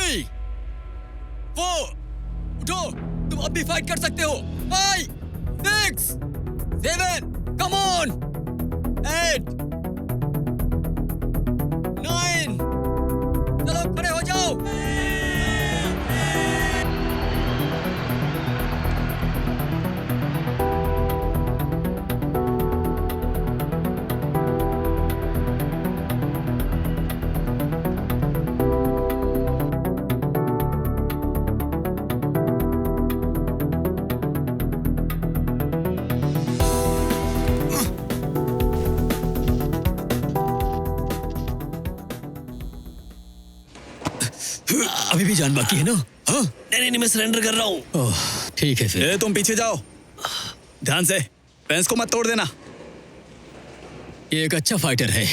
3, 4, उठो, तुम अब भी फाइट कर सकते हो। 5, 6, 7, कम ऑन, 8, 9, चलो खड़े हो जाओ। अभी भी जान बाकी है ना? हाँ? नहीं, मैं सरेंडर कर रहा हूँ। ओह, ठीक है फिर। तुम पीछे जाओ, ध्यान से, फेंस को मत तोड़ देना। ये एक अच्छा फाइटर है।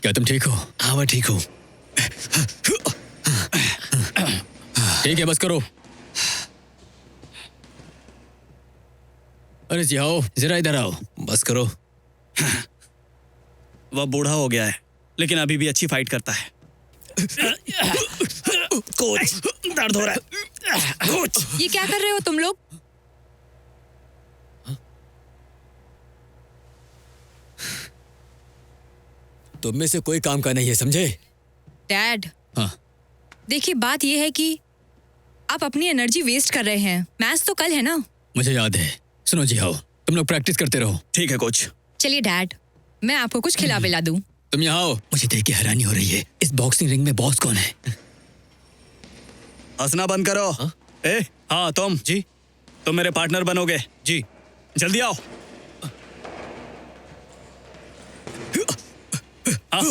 क्या तुम ठीक हो? हाँ, मैं ठीक हूँ। ठीक है, बस करो। अरे जी आओ, जरा इधर आओ। बस करो। वह बूढ़ा हो गया है, लेकिन अभी भी अच्छी फाइट करता है। कोच, दर्द हो रहा है। कोच, ये क्या कर रहे हो तुम लोग? तुम में से कोई काम का नहीं है, समझे? डैड, हाँ। देखिए बात ये है कि आप अपनी एनर्जी वेस्ट कर रहे हैं। मैच तो कल है ना। मुझे याद है। सुनो जी आओ, तुम लोग प्रैक्टिस करते रहो। ठीक है कोच। चलिए डैड, मैं आपको कुछ खिला पिला दूं। तुम यहाँ आओ। मुझे देख के हैरानी हो रही है, इस बॉक्सिंग रिंग में बॉस कौन है? हंसना बंद करो। हाँ तुम जी, तुम मेरे पार्टनर बनोगे। जी। जल्दी आओ। हाँ।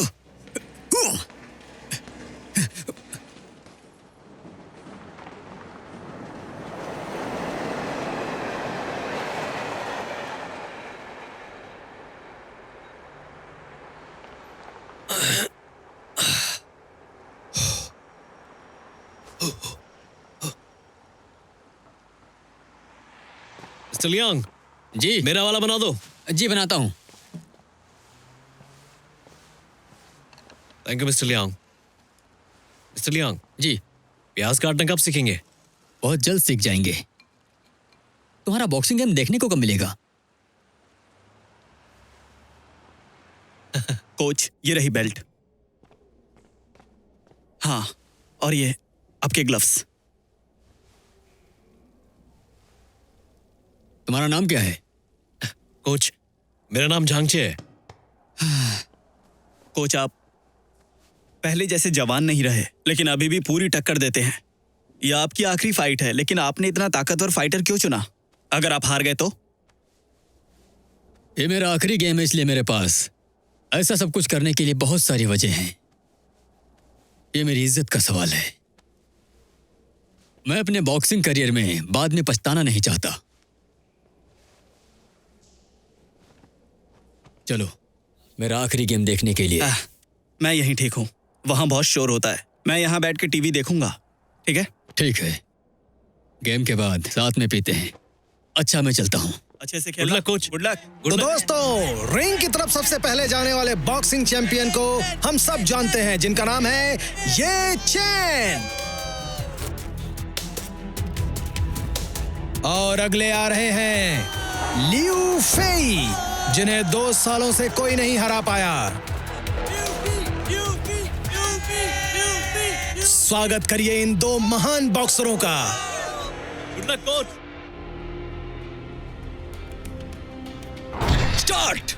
मिस्टर लियांग, जी मेरा वाला बना दो। जी बनाता हूँ। Thank you mister Liang. Mister Liang, जी प्याज काटना कब सीखेंगे? बहुत जल्द सीख जाएंगे। तुम्हारा बॉक्सिंग गेम देखने को कब मिलेगा? कोच, ये रही बेल्ट। हाँ, और ये आपके ग्लव्स। तुम्हारा नाम क्या है? कोच, मेरा नाम झांगचे है। कोच, आप पहले जैसे जवान नहीं रहे, लेकिन अभी भी पूरी टक्कर देते हैं। यह आपकी आखिरी फाइट है, लेकिन आपने इतना ताकतवर फाइटर क्यों चुना? अगर आप हार गए तो? ये मेरा आखिरी गेम है, इसलिए मेरे पास ऐसा सब कुछ करने के लिए बहुत सारी वजह हैं। ये मेरी इज्जत का सवाल है। मैं अपने बॉक्सिंग करियर में बाद में पछताना नहीं चाहता। चलो, मेरा आखिरी गेम देखने के लिए। मैं यहीं ठीक हूँ, वहां बहुत शोर होता है। मैं यहाँ बैठ के टीवी देखूंगा, ठीक है? ठीक है, गेम के बाद साथ में पीते हैं। अच्छा, मैं चलता हूँ। अच्छे से खेलना कोच। Good luck. तो दोस्तों, रिंग की तरफ सबसे पहले जाने वाले बॉक्सिंग चैंपियन को हम सब जानते हैं, जिनका नाम है ये चेन। और अगले आ रहे हैं लियू फेई, जिन्हें 2 सालों से कोई नहीं हरा पाया। स्वागत करिए इन 2 महान बॉक्सरों का। Good luck coach. स्टार्ट।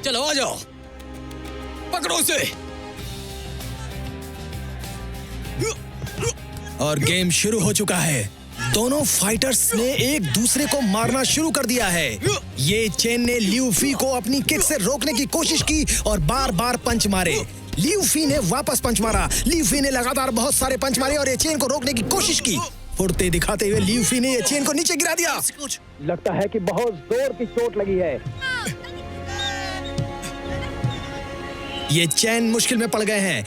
चलो आ जाओ, पकड़ो उसे। और गेम शुरू हो चुका है। दोनों फाइटर्स ने एक दूसरे को मारना शुरू कर दिया है। ये चेन ने लियू फी को अपनी किक से रोकने की कोशिश की और बार-बार पंच मारे। लियू फी ने वापस पंच मारा। लियू फी ने लगातार बहुत सारे पंच मारे और ये चेन को रोकने की कोशिश की। फुर्ती दिखाते हुए लियू फी ने ये चेन को नीचे गिरा दिया। लगता है कि बहुत जोर की चोट लगी है। ये चेन मुश्किल में पड़ गए हैं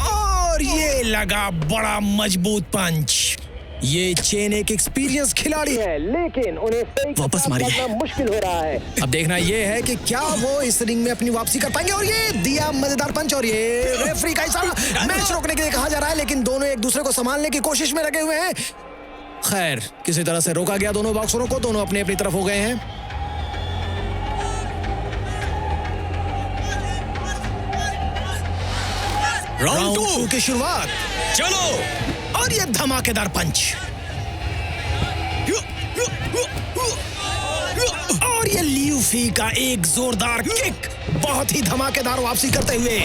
और ये लगा बड़ा मजबूत पंच। ये चेन एक एक्सपीरियंस खिलाड़ी है, है लेकिन उन्हें सही के वापस साथ मारिए। करना मुश्किल हो रहा है। अब देखना ये है कि क्या वो इस रिंग में अपनी वापसी कर पाएंगे। और ये दिया मजेदार पंच, और ये रेफरी का इशारा। मैच रोकने के लिए कहा जा रहा है, लेकिन दोनों एक दूसरे को संभालने की कोशिश में लगे हुए हैं। खैर, किसी तरह से रोका गया दोनों बॉक्सरों को। दोनों अपनी अपनी तरफ हो गए हैं। राउंड राउंड 2 2 की शुरुआत, चलो। और ये धमाकेदार पंच, और ये ल्यूफी का एक जोरदार किक, बहुत ही धमाकेदार वापसी करते हुए।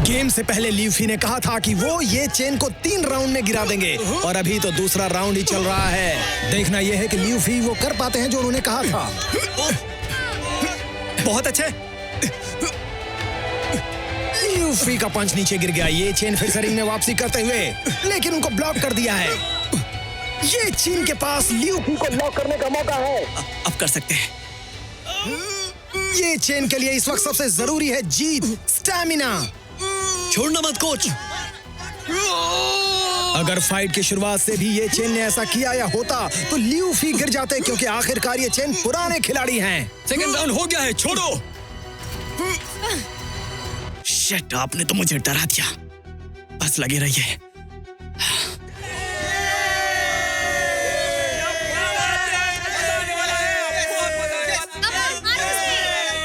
गेम से पहले ल्यूफी ने कहा था कि वो ये चेन को 3 राउंड में गिरा देंगे, और अभी तो दूसरा राउंड ही चल रहा है। देखना यह है कि ल्यूफी वो कर पाते हैं जो उन्होंने कहा था। बहुत अच्छे। ल्यूफी का पंच नीचे गिर गया। ये चेन फिर से रिंग में वापसी करते हुए, लेकिन उनको ब्लॉक कर दिया है। ये चेन के पास ल्यूफी को लॉक करने का मौका है। अब कर सकते हैं। ये चेन के लिए इस वक्त सबसे जरूरी है जीत, स्टैमिना। छोड़ना मत कोच। अगर फाइट की शुरुआत से भी ये चेन ने ऐसा किया या होता तो ल्यूफी गिर जाते, क्योंकि आखिरकार ये चेन पुराने खिलाड़ी हैं। सेकंड राउंड हो गया है, छोड़ो। शिट, आपने तो मुझे डरा दिया। बस लगे रहिए।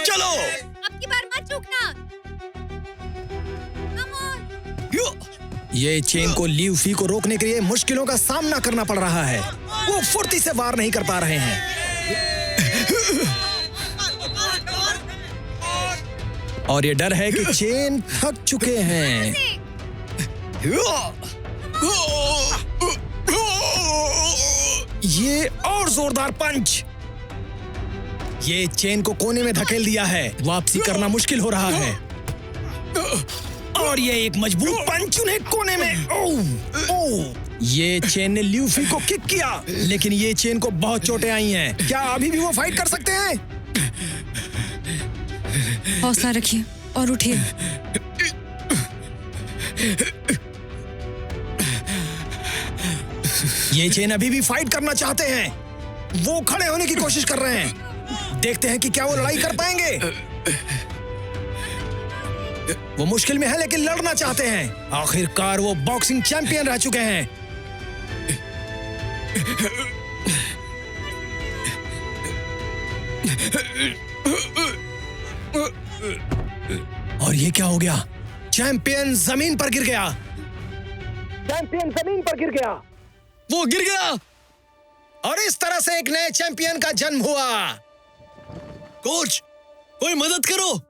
चलो। अब की बार मत चूकना। ये चेन को ल्यूफी को रोकने के लिए मुश्किलों का सामना करना पड़ रहा है। वो फुर्ती से वार नहीं कर पा रहे हैं। और ये डर है कि चेन थक चुके हैं। ये और जोरदार पंच, ये चेन को कोने में धकेल दिया है। वापसी करना मुश्किल हो रहा है। और ये एक मजबूत पंच उन्हें कोने में। ये चेन ने ल्यूफी को किक किया, लेकिन ये चेन को बहुत चोटें आई हैं। क्या अभी भी वो फाइट कर सकते हैं? हौसला रखिए और उठिए। ये चेन अभी भी फाइट करना चाहते हैं। वो खड़े होने की कोशिश कर रहे हैं। देखते हैं कि क्या वो लड़ाई कर पाएंगे। वो मुश्किल में है, लेकिन लड़ना चाहते हैं। आखिरकार वो बॉक्सिंग चैंपियन रह चुके हैं। और ये क्या हो गया? चैंपियन जमीन पर गिर गया। चैंपियन जमीन पर गिर गया। वो गिर गया। और इस तरह से एक नए चैंपियन का जन्म हुआ। कोच, कोई मदद करो।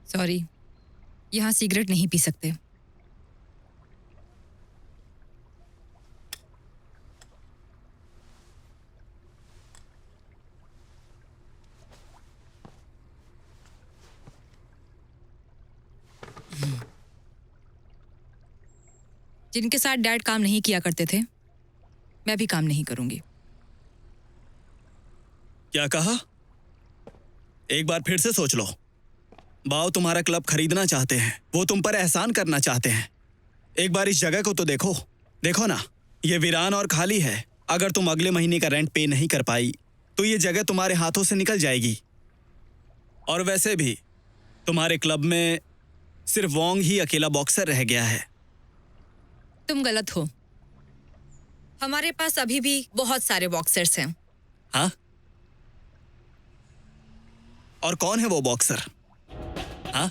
सॉरी, यहाँ सिगरेट नहीं पी सकते। जिनके साथ डैड काम नहीं किया करते थे, मैं भी काम नहीं करूंगी। क्या कहा? एक बार फिर से सोच लो। बाव तुम्हारा क्लब खरीदना चाहते हैं। वो तुम पर एहसान करना चाहते हैं। एक बार इस जगह को तो देखो। देखो ना, ये वीरान और खाली है। अगर तुम अगले महीने का रेंट पे नहीं कर पाई तो ये जगह तुम्हारे हाथों से निकल जाएगी। और वैसे भी तुम्हारे क्लब में सिर्फ वोंग ही अकेला बॉक्सर रह गया है। तुम गलत हो। हमारे पास अभी भी बहुत सारे बॉक्सर्स हैं। हाँ? और कौन है वो बॉक्सर? हाँ?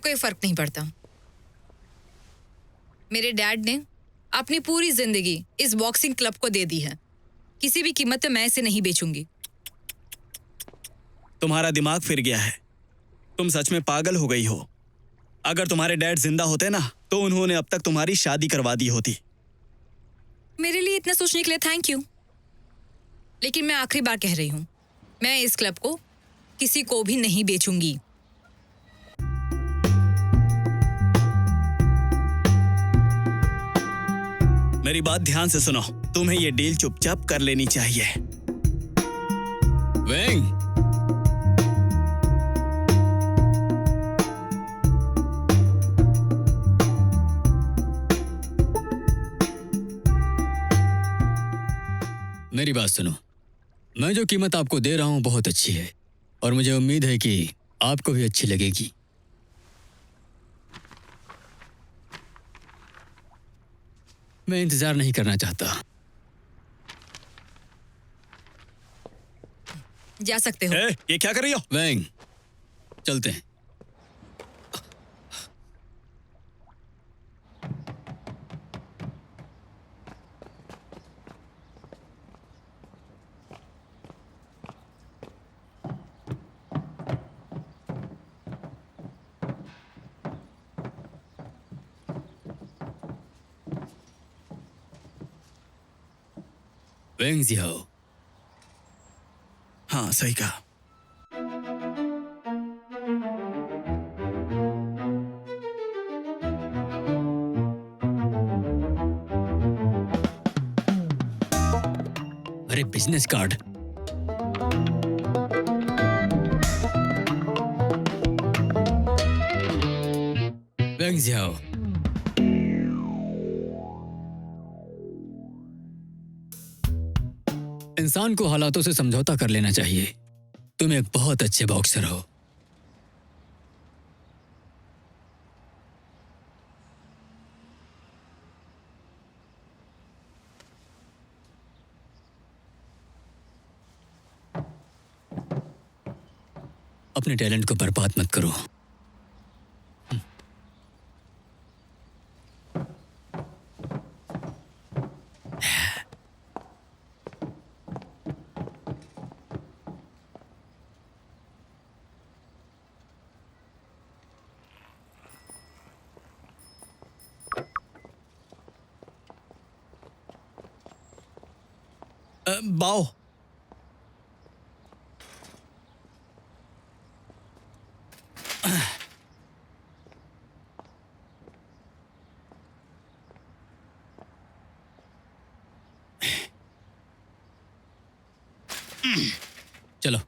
कोई फर्क नहीं पड़ता। मेरे डैड ने अपनी पूरी जिंदगी इस बॉक्सिंग क्लब को दे दी है। किसी भी कीमत पे मैं इसे नहीं बेचूंगी। तुम्हारा दिमाग फिर गया है। तुम सच में पागल हो गई हो। अगर तुम्हारे डैड जिंदा होते ना तो उन्होंने अब तक तुम्हारी शादी करवा दी होती। मेरे लिए इतना सोचने के लिए थैंक यू, लेकिन मैं आखिरी बार कह रही हूँ, मैं इस क्लब को किसी को भी नहीं बेचूंगी। मेरी बात ध्यान से सुनो, तुम्हें ये डील चुपचाप कर लेनी चाहिए। वेंग, मेरी बात सुनो। मैं जो कीमत आपको दे रहा हूं बहुत अच्छी है और मुझे उम्मीद है कि आपको भी अच्छी लगेगी। मैं इंतजार नहीं करना चाहता। जा सकते हो। ये क्या कर रही हो? वेंग, चलते हैं। वेंग जियाओ। हाँ, सही कहा। अरे बिजनेस कार्ड। वेंग जियाओ। इंसान को हालातों से समझौता कर लेना चाहिए। तुम एक बहुत अच्छे बॉक्सर हो। अपने टैलेंट को बर्बाद मत करो। बाओ, चलो।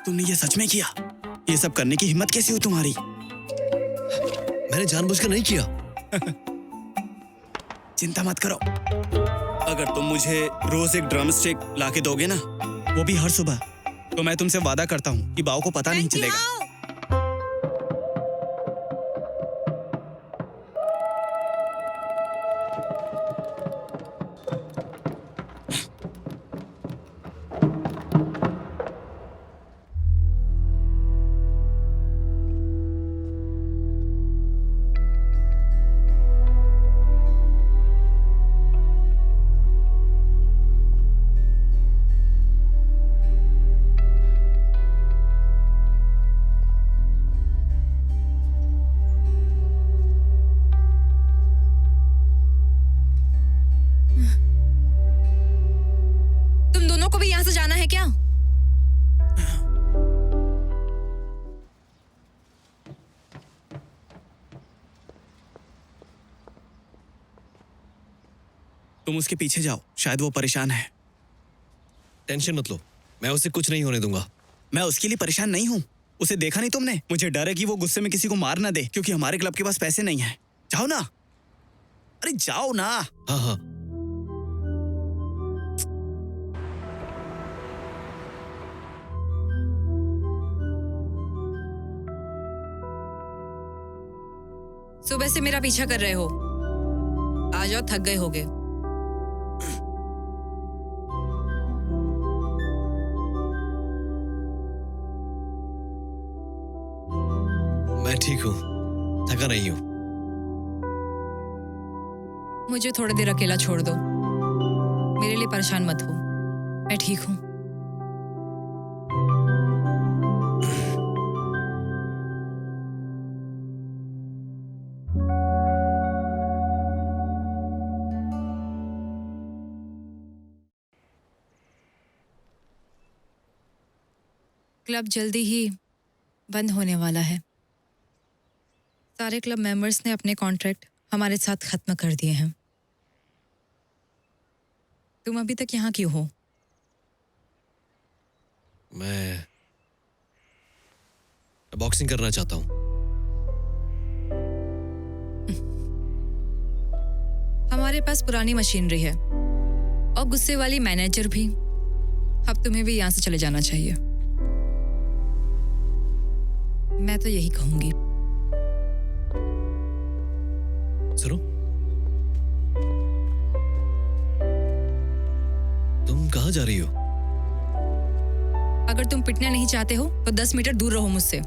तुमने ये सच में किया? ये सब करने की हिम्मत कैसी हुई तुम्हारी? मैंने जानबूझकर नहीं किया। चिंता मत करो। अगर तुम मुझे रोज एक ड्रम स्टिक लाके दोगे ना, वो भी हर सुबह, तो मैं तुमसे वादा करता हूँ कि बाओ को पता नहीं चलेगा। तुम दोनों को भी यहाँ से जाना है क्या? तुम उसके पीछे जाओ, शायद वो परेशान है। टेंशन मत लो, मैं उसे कुछ नहीं होने दूंगा। मैं उसके लिए परेशान नहीं हूँ। उसे देखा नहीं तुमने? मुझे डर है कि वो गुस्से में किसी को मार ना दे, क्योंकि हमारे क्लब के पास पैसे नहीं है। जाओ ना, अरे जाओ ना। हाँ हाँ। सुबह से मेरा पीछा कर रहे हो, आ जाओ, थक गए होगे। मैं ठीक हूँ, थका नहीं हूँ। मुझे थोड़ी देर अकेला छोड़ दो, मेरे लिए परेशान मत हो, मैं ठीक हूँ। क्लब जल्दी ही बंद होने वाला है। सारे क्लब मेंबर्स ने अपने कॉन्ट्रैक्ट हमारे साथ खत्म कर दिए हैं। तुम अभी तक यहाँ क्यों हो? मैं बॉक्सिंग करना चाहता हूँ। हमारे पास पुरानी मशीनरी है और गुस्से वाली मैनेजर भी। अब तुम्हें भी यहाँ से चले जाना चाहिए। मैं तो यही कहूंगी। सुनो, तुम कहाँ जा रही हो? अगर तुम पिटना नहीं चाहते हो तो 10 मीटर दूर रहो मुझसे।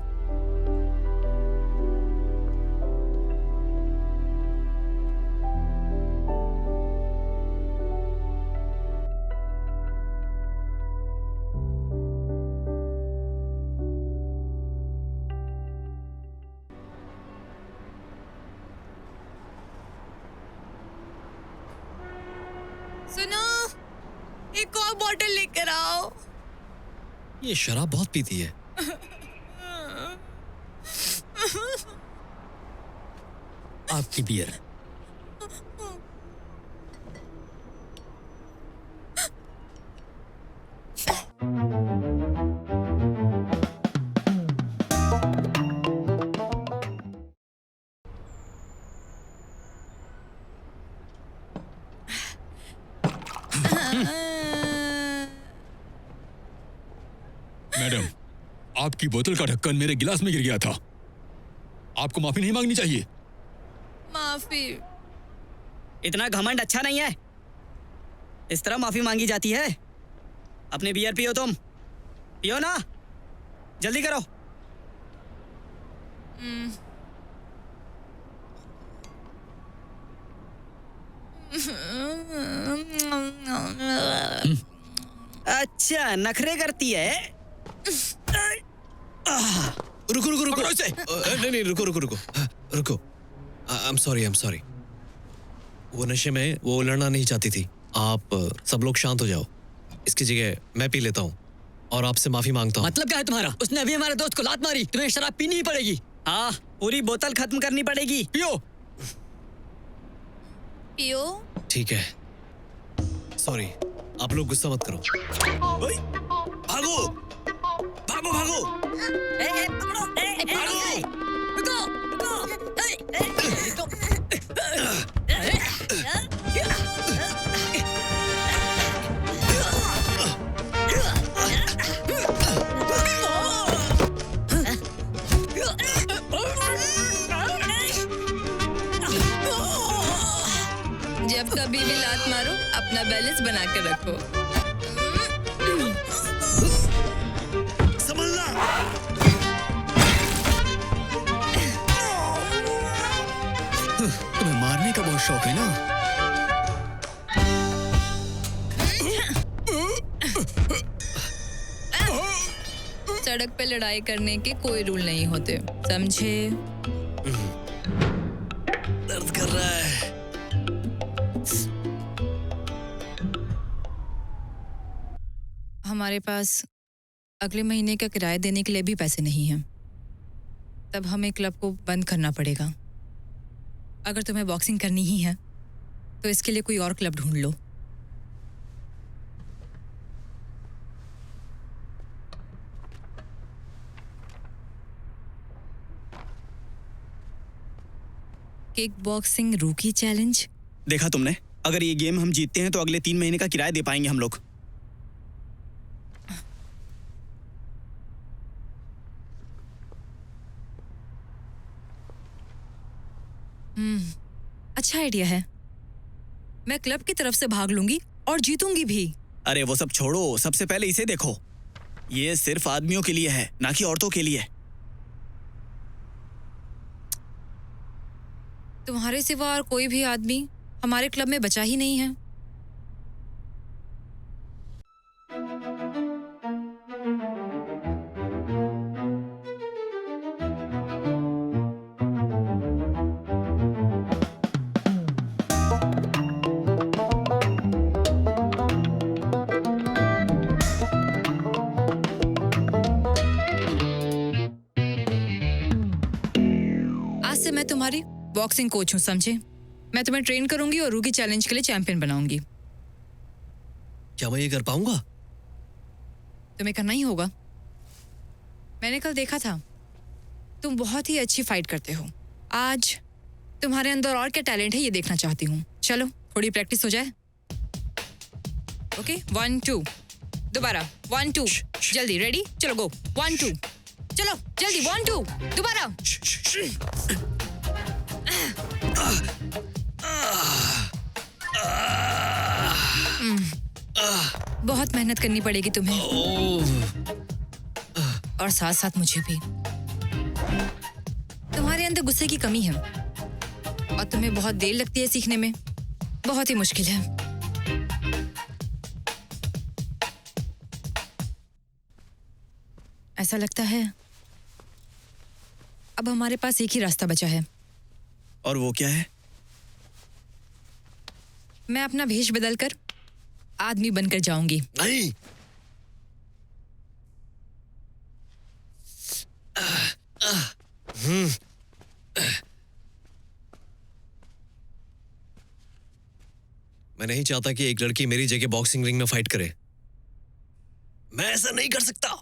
सुनो, एक और बॉटल लेकर आओ। ये शराब बहुत पीती है। आपकी बियर। मैडम, आपकी बोतल का ढक्कन मेरे गिलास में गिर गया था। आपको माफी नहीं मांगनी चाहिए। माफी? इतना घमंड अच्छा नहीं है। इस तरह माफी मांगी जाती है? अपनी बियर पियो, तुम पियो ना, जल्दी करो। अच्छा, नखरे करती है। रुको रुको रुको। पकड़ो इसे। नहीं नहीं, रुको रुको रुको रुको। I am sorry. वो नशे में वो लड़ना नहीं चाहती थी। आप सब लोग शांत हो जाओ। इसकी जगह मैं पी लेता हूँ और आपसे माफी मांगता हूँ। मतलब क्या है तुम्हारा? उसने अभी हमारे दोस्त को लात मारी, तुम्हें शराब पीनी ही पड़ेगी। हाँ, पूरी बोतल खत्म करनी पड़ेगी। पियो। पियो। ठीक है, सॉरी। आप लोग गुस्सा मत करो। ओए, भागो भागो भागो। जब कभी भी लात मारो, अपना बैलेंस बना के रखो। संभलना। तुम्हें मारने का बहुत शौक है ना? सड़क पे लड़ाई करने के कोई रूल नहीं होते, समझे? दर्द कर रहा है। हमारे पास अगले महीने का किराया देने के लिए भी पैसे नहीं हैं। तब हमें क्लब को बंद करना पड़ेगा। अगर तुम्हें बॉक्सिंग करनी ही है तो इसके लिए कोई और क्लब ढूंढ लो। किक बॉक्सिंग रूकी चैलेंज। देखा तुमने, अगर ये गेम हम जीतते हैं तो अगले 3 महीने का किराया दे पाएंगे हम लोग। अच्छा आइडिया है। मैं क्लब की तरफ से भाग लूंगी और जीतूंगी भी। अरे वो सब छोड़ो, सबसे पहले इसे देखो। ये सिर्फ आदमियों के लिए है, ना कि औरतों के लिए। तुम्हारे सिवा और कोई भी आदमी हमारे क्लब में बचा ही नहीं है। आज से मैं तुम्हारी बॉक्सिंग कोच हूँ, समझे? मैं तुम्हें ट्रेन करूंगी और रूकी चैलेंज के लिए चैंपियन बनाऊंगी। क्या मैं ये कर पाऊंगा? तुम्हें करना ही होगा। मैंने कल देखा था, तुम बहुत ही अच्छी फाइट करते हो। आज तुम्हारे अंदर और क्या टैलेंट है ये देखना चाहती हूँ। चलो थोड़ी प्रैक्टिस हो जाए। ओके 1 2 दोबारा 1 2 जल्दी। रेडी? चलो गो 1 2 चलो जल्दी 1 2 दोबारा। बहुत मेहनत करनी पड़ेगी तुम्हें और साथ साथ मुझे भी। तुम्हारे अंदर गुस्से की कमी है और तुम्हें बहुत देर लगती है सीखने में। बहुत ही मुश्किल है। ऐसा लगता है अब हमारे पास एक ही रास्ता बचा है। और वो क्या है? मैं अपना भेष बदलकर आदमी बनकर जाऊंगी। नहीं। मैं नहीं चाहता कि एक लड़की मेरी जगह बॉक्सिंग रिंग में फाइट करे। मैं ऐसा नहीं कर सकता।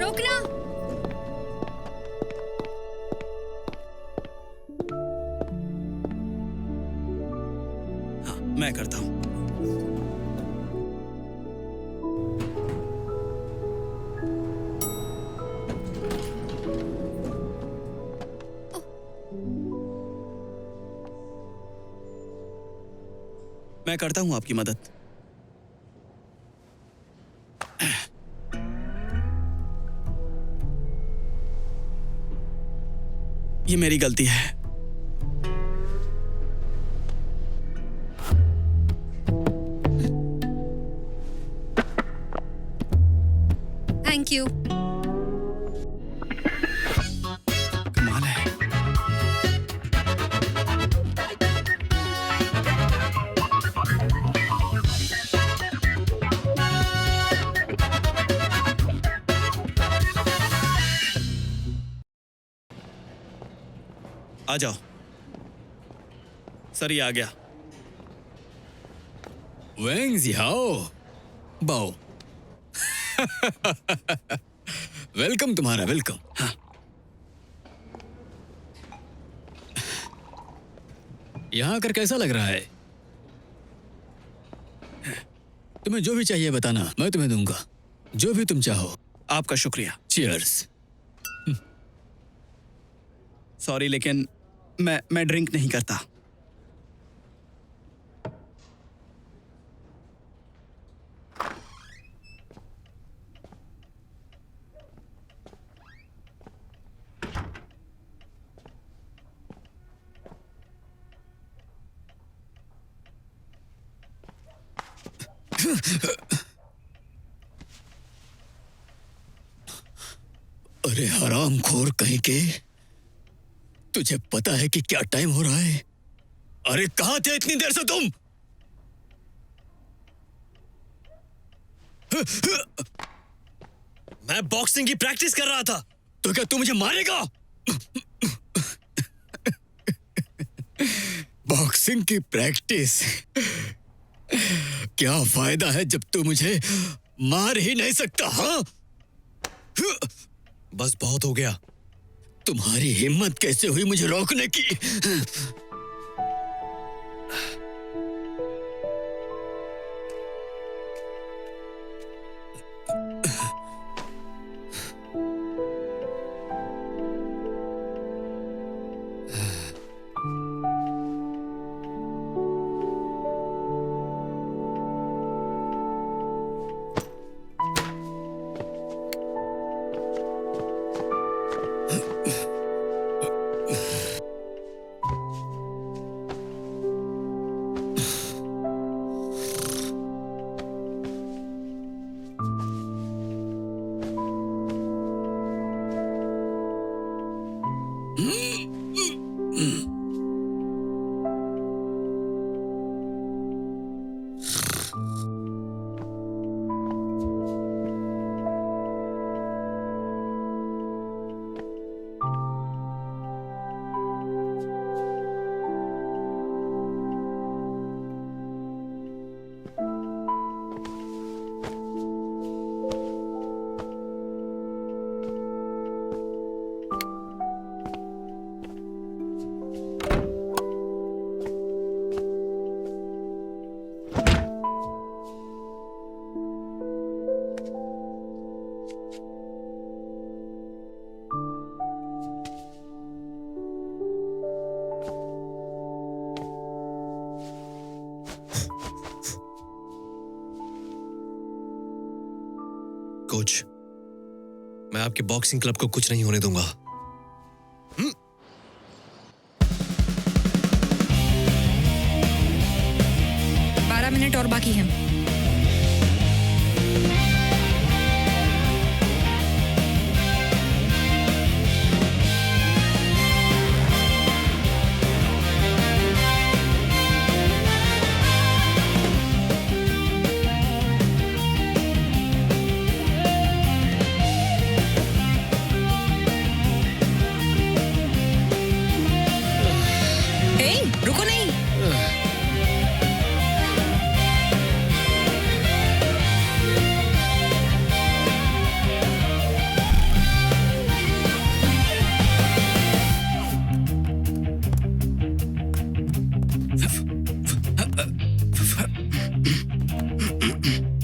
रोकना। हाँ, मैं करता हूँ। मैं करता हूँ आपकी मदद। ये मेरी गलती है। Thank you. कमाल है। आ जाओ। सर ये आ गया। वेंग जियाओ बाओ। वेलकम तुम्हारा, वेलकम। हाँ। यहाँ आकर कैसा लग रहा है? तुम्हें जो भी चाहिए बताना, मैं तुम्हें दूंगा। जो भी तुम चाहो। आपका शुक्रिया। चीयर्स। सॉरी लेकिन मैं ड्रिंक नहीं करता। अरे हरामखोर कहीं के, तुझे पता है कि क्या टाइम हो रहा है? अरे कहां थे इतनी देर से तुम? मैं बॉक्सिंग की प्रैक्टिस कर रहा था। तो क्या तू मुझे मारेगा? बॉक्सिंग की प्रैक्टिस। क्या फायदा है जब तू मुझे मार ही नहीं सकता? हाँ, बस बहुत हो गया। तुम्हारी हिम्मत कैसे हुई मुझे रोकने की? कोच, मैं आपके बॉक्सिंग क्लब को कुछ नहीं होने दूंगा। 12 मिनट और बाकी हैं। रुको नहीं।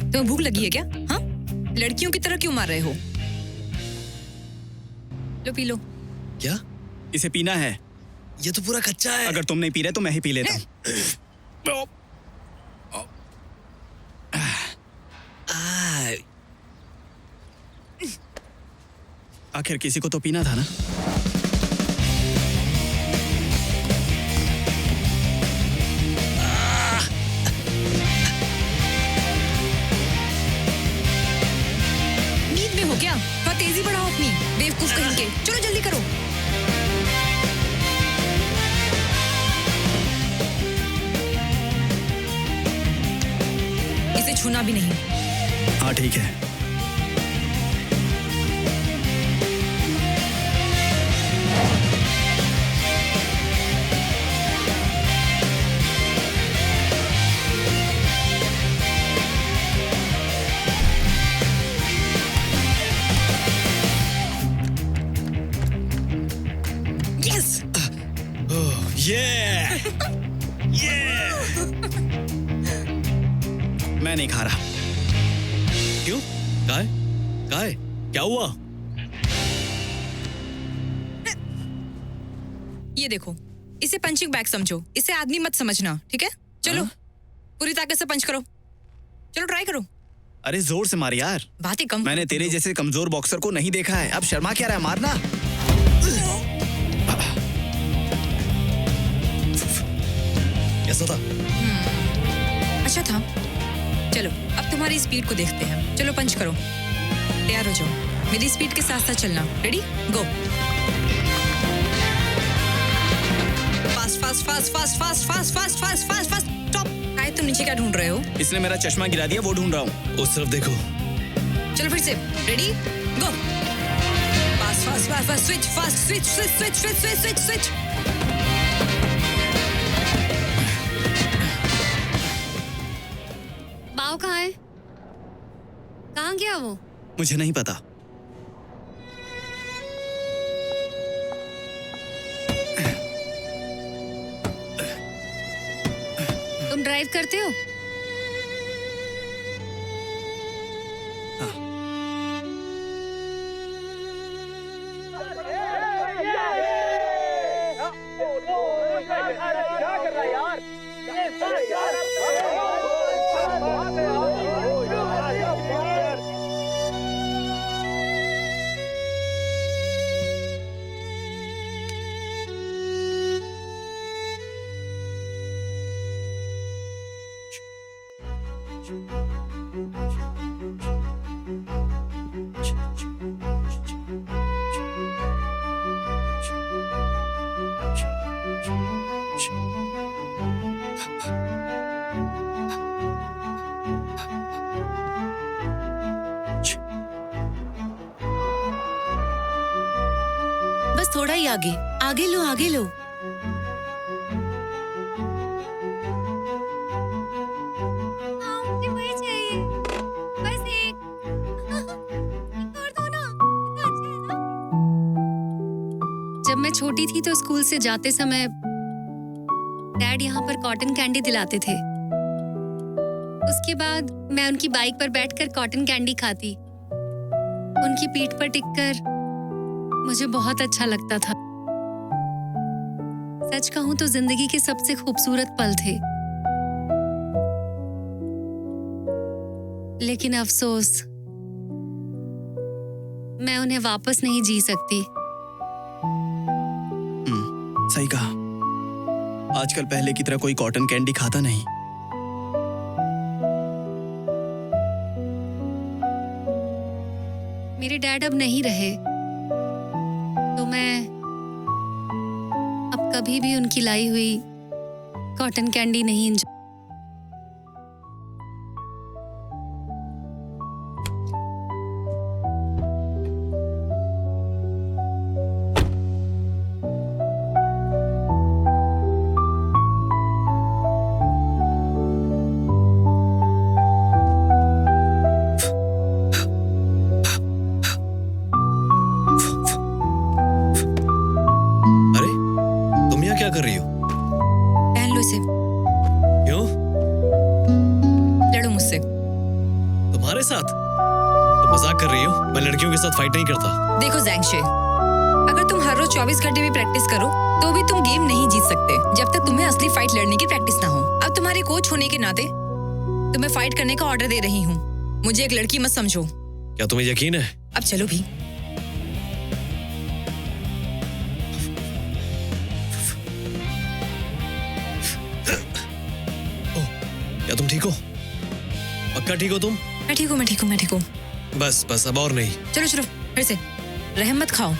तुम्हें भूख लगी है क्या? हाँ, लड़कियों की तरह क्यों मार रहे हो? लो पी लो। क्या? इसे पीना है। ये तो पूरा कच्चा है। अगर तुम नहीं पी रहे तो मैं ही पी लेता हूँ। आखिर किसी को तो पीना था ना। नींद में हो क्या? थोड़ा तेजी बढ़ाओ अपनी, बेवकूफ कहीं के। चलो जल्दी करो। इसे छूना भी नहीं। हाँ ठीक है। यस। मैं नहीं खा रहा। क्यों? काय? काय? क्या हुआ? ये देखो, इसे पंचिंग बैग समझो, इसे आदमी मत समझना, ठीक है? चलो पूरी ताकत से पंच करो। चलो ट्राई करो। अरे जोर से मार यार। बातें कम मैंने करो। तेरे जैसे कमजोर बॉक्सर को नहीं देखा है। अब शर्मा क्या रहा है, मारना। कैसा था? अच्छा था। चलो अब तुम्हारी स्पीड को देखते हैं। चलो पंच करो। तैयार हो जाओ, मेरी स्पीड के साथ साथ चलना। रेडी गो। Fast fast fast fast fast fast fast fast fast fast. Stop. आए तुम नीचे क्या ढूंढ रहे हो? इसने मेरा चश्मा गिरा दिया, वो ढूंढ रहा हूँ। उस तरफ देखो। चलो फिर से। रेडी गो। Fast fast, fast, fast, switch, fast, switch, switch, switch, switch, switch, switch, switch. बाव कहाँ है? कहाँ गया वो? मुझे नहीं पता। तुम ड्राइव करते हो? बस थोड़ा ही आगे, आगे लो, आगे लो। मुझे वही चाहिए, बस एक और दो ना, कितना अच्छा है ना। जब मैं छोटी थी तो स्कूल से जाते समय डैड यहाँ पर कॉटन कैंडी दिलाते थे। उसके बाद मैं उनकी बाइक पर बैठकर कॉटन कैंडी खाती, उनकी पीठ पर टिककर। मुझे बहुत अच्छा लगता था। सच कहूं तो जिंदगी के सबसे खूबसूरत पल थे। लेकिन अफसोस, मैं उन्हें वापस नहीं जी सकती। सही कहा। आजकल पहले की तरह कोई कॉटन कैंडी खाता नहीं। मेरे डैड अब नहीं रहे, तो मैं अब कभी भी उनकी लाई हुई कॉटन कैंडी नहीं एंजॉय। अरे तुम यहाँ क्या कर रही हो? पहन लो इसे, क्यों? लड़ो मुझसे। तुम्हारे साथ? तुम मजाक कर रही हो? मैं लड़कियों के साथ फाइट नहीं करता। देखो ज़ैंगशे, अगर तुम हर रोज 24 घंटे भी प्रैक्टिस करो तो भी तुम गेम नहीं जीत सकते जब तक तुम्हें असली फाइट लड़ने की प्रैक्टिस ना हो। अब तुम्हारे कोच होने के नाते तुम्हें फाइट करने का ऑर्डर दे रही हूँ। मुझे एक लड़की मत समझो। क्या तुम्हें यकीन है? अब चलो भी। क्या तुम ठीक हो? पक्का ठीक हो तुम? मैं ठीक हूँ, मैं ठीक हूँ, मैं ठीक हूँ। बस बस, अब और नहीं। चलो चलो, फिर से रहम मत खाओ।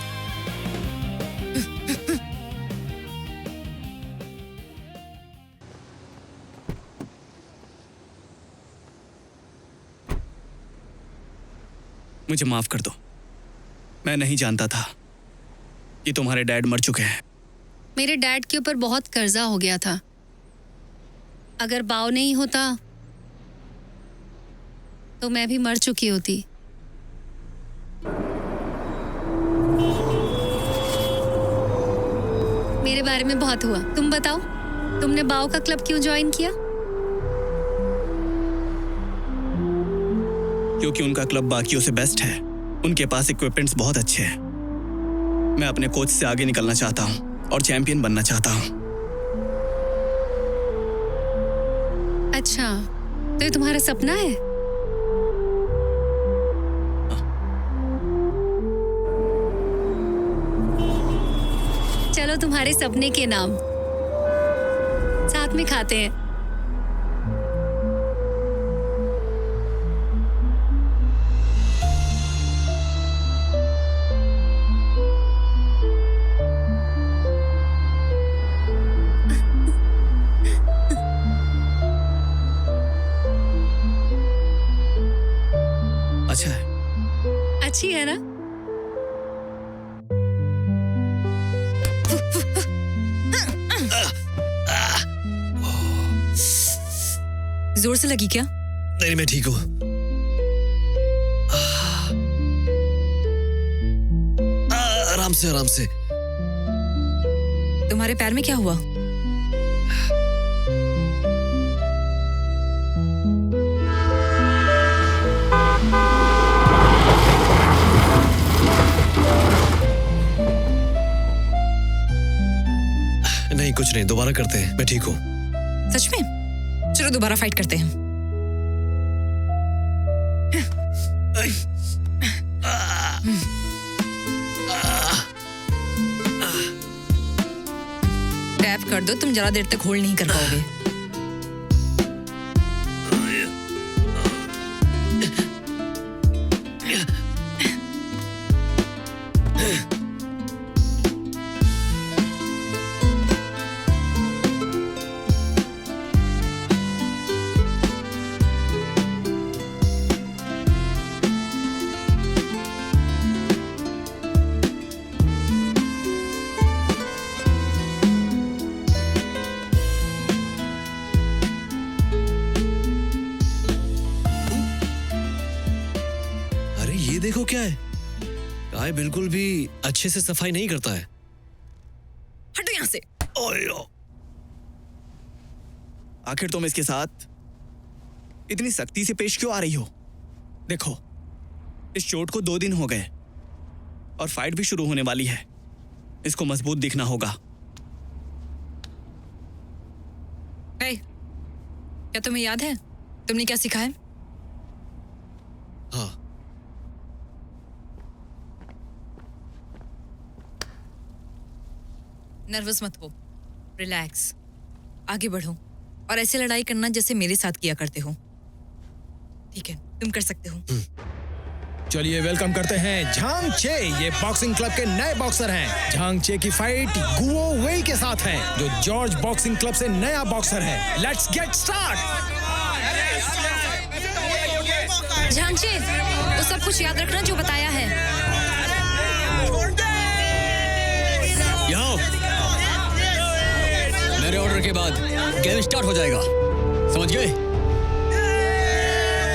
मुझे माफ कर दो। मैं नहीं जानता था कि तुम्हारे डैड मर चुके हैं। मेरे डैड के ऊपर बहुत कर्जा हो गया था। अगर बाव नहीं होता तो मैं भी मर चुकी होती। मेरे बारे में बहुत हुआ। तुम बताओ, तुमने बाव का क्लब क्यों ज्वाइन किया? क्योंकि उनका क्लब बाकियों से बेस्ट है। उनके पास इक्विपमेंट्स बहुत अच्छे हैं। मैं अपने कोच से आगे निकलना चाहता हूँ और चैंपियन बनना चाहता हूँ। अच्छा, तो ये तुम्हारा सपना है? चलो तुम्हारे सपने के नाम साथ में खाते हैं। अच्छा है। अच्छी है ना? जोर से लगी क्या? नहीं, मैं ठीक हूँ। आराम से, आराम से। तुम्हारे पैर में क्या हुआ? नहीं, कुछ नहीं, दोबारा करते हैं, मैं ठीक हूँ। सच में? चलो दोबारा फाइट करते हैं। टैप कर दो, तुम ज्यादा देर तक होल्ड नहीं कर पाओगे। ये देखो क्या है, काय बिल्कुल भी अच्छे से सफाई नहीं करता है। हटो यहाँ से। आखिर तुम इसके साथ इतनी सख्ती से पेश क्यों आ रही हो? देखो, इस चोट को 2 दिन हो गए और फाइट भी शुरू होने वाली है। इसको मजबूत दिखना होगा। क्या तुम्हें याद है तुमने क्या सिखाया? हाँ, नर्वस मत हो, रिलैक्स, आगे बढ़ो और ऐसे लड़ाई करना जैसे मेरे साथ किया करते हो। ठीक है, तुम कर सकते हो। चलिए वेलकम करते हैं झांग चे। ये बॉक्सिंग क्लब के नए बॉक्सर हैं। झांग चे की फाइट गुओ वेई के साथ है, जो जॉर्ज बॉक्सिंग क्लब से नया बॉक्सर है। Let's get start. झांगचे, तो सब कुछ याद रखना जो बताया है। यहाँ मेरे ऑर्डर के बाद गेम स्टार्ट हो जाएगा, समझ गए?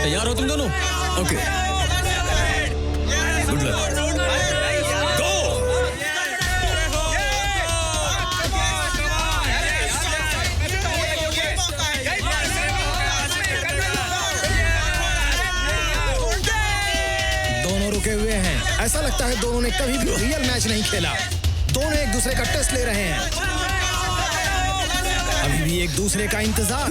तैयार हो तुम दोनों? Okay, good luck. गो! दोनों रुके हुए हैं। ऐसा लगता है दोनों ने कभी भी रियल मैच नहीं खेला। दोनों एक दूसरे का टेस्ट ले रहे हैं। अभी भी एक दूसरे का इंतजार।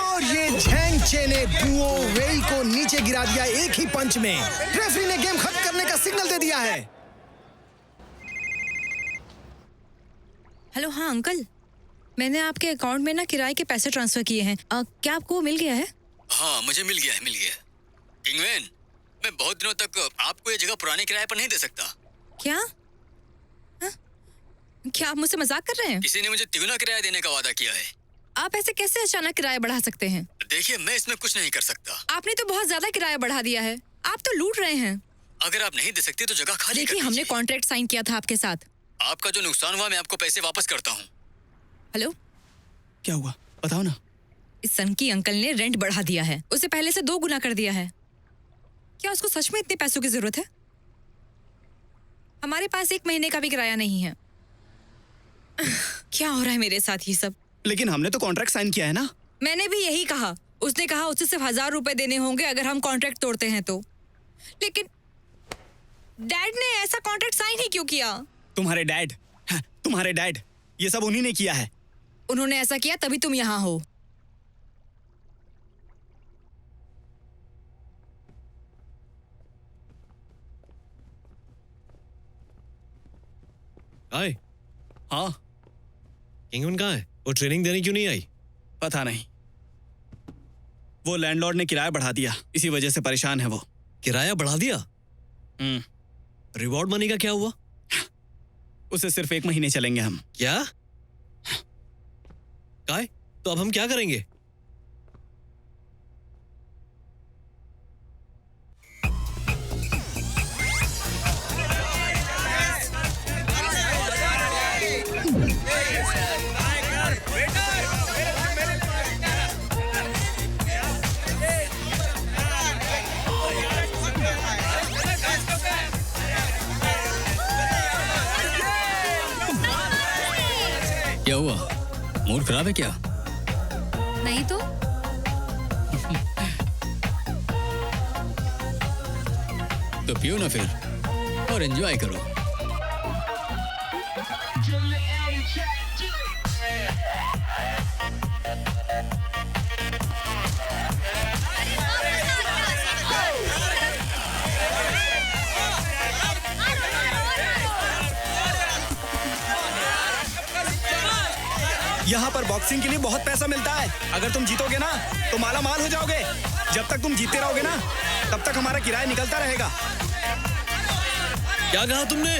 और ये झांग चे ने गुओ वेई को नीचे गिरा दिया एक ही पंच में। रेफरी ने गेम खत्म करने का सिग्नल दे दिया है। हेलो, हाँ अंकल, मैंने आपके अकाउंट में ना किराए के पैसे ट्रांसफर किए हैं। क्या आपको वो मिल गया है? हाँ, मुझे मिल गया है, मिल गया है। किंगमैन, मैं बहुत दिनों तक आपको ये जगह पुराने किराए पर नहीं दे सकता। क्या? हा? क्या आप मुझसे मजाक कर रहे हैं? किसी ने मुझे तिगुना किराया देने का वादा किया है। आप ऐसे कैसे अचानक किराया बढ़ा सकते हैं? देखिए, मैं इसमें कुछ नहीं कर सकता। आपने तो बहुत ज्यादा किराया बढ़ा दिया है। आप तो लूट रहे हैं। अगर आप नहीं दे सकते तो जगह खाली कर देखिए, हमने दीजिए। कॉन्ट्रैक्ट साइन किया था आपके साथ। आपका जो नुकसान हुआ, मैं आपको पैसे वापस करता हूँ। हेलो, क्या हुआ बताओ ना। इस सनकी अंकल ने रेंट बढ़ा दिया है, उसे पहले से 2 गुना कर दिया है। क्या उसको सच में इतने पैसों की जरूरत है? हमारे पास 1 महीने का भी किराया नहीं है। क्या हो रहा है मेरे साथ ये सब? लेकिन हमने तो कॉन्ट्रैक्ट साइन किया है ना। मैंने भी यही कहा। उसने कहा उसे सिर्फ 1000 रुपए देने होंगे अगर हम कॉन्ट्रैक्ट तोड़ते हैं तो। लेकिन डैड ने ऐसा कॉन्ट्रैक्ट साइन ही क्यों किया? तुम्हारे डैड, हाँ, तुम्हारे डैड, ये सब उन्हीं ने किया है। उन्होंने ऐसा किया तभी तुम यहाँ हो। आए, हाँ, किंगमैन कहाँ है? वो ट्रेनिंग देने क्यों नहीं आई? पता नहीं, वो लैंडलॉर्ड ने किराया बढ़ा दिया, इसी वजह से परेशान है वो। किराया बढ़ा दिया? रिवॉर्ड मनी का क्या हुआ? उसे सिर्फ 1 महीने चलेंगे हम। क्या? काय, तो अब हम क्या करेंगे? मूड खराब है क्या? नहीं तो पियो ना फिर और एंजॉय करो। यहाँ पर बॉक्सिंग के लिए बहुत पैसा मिलता है। अगर तुम जीतोगे ना तो माला माल हो जाओगे। जब तक तुम जीतते रहोगे ना तब तक हमारा किराया निकलता रहेगा। क्या कहा तुमने?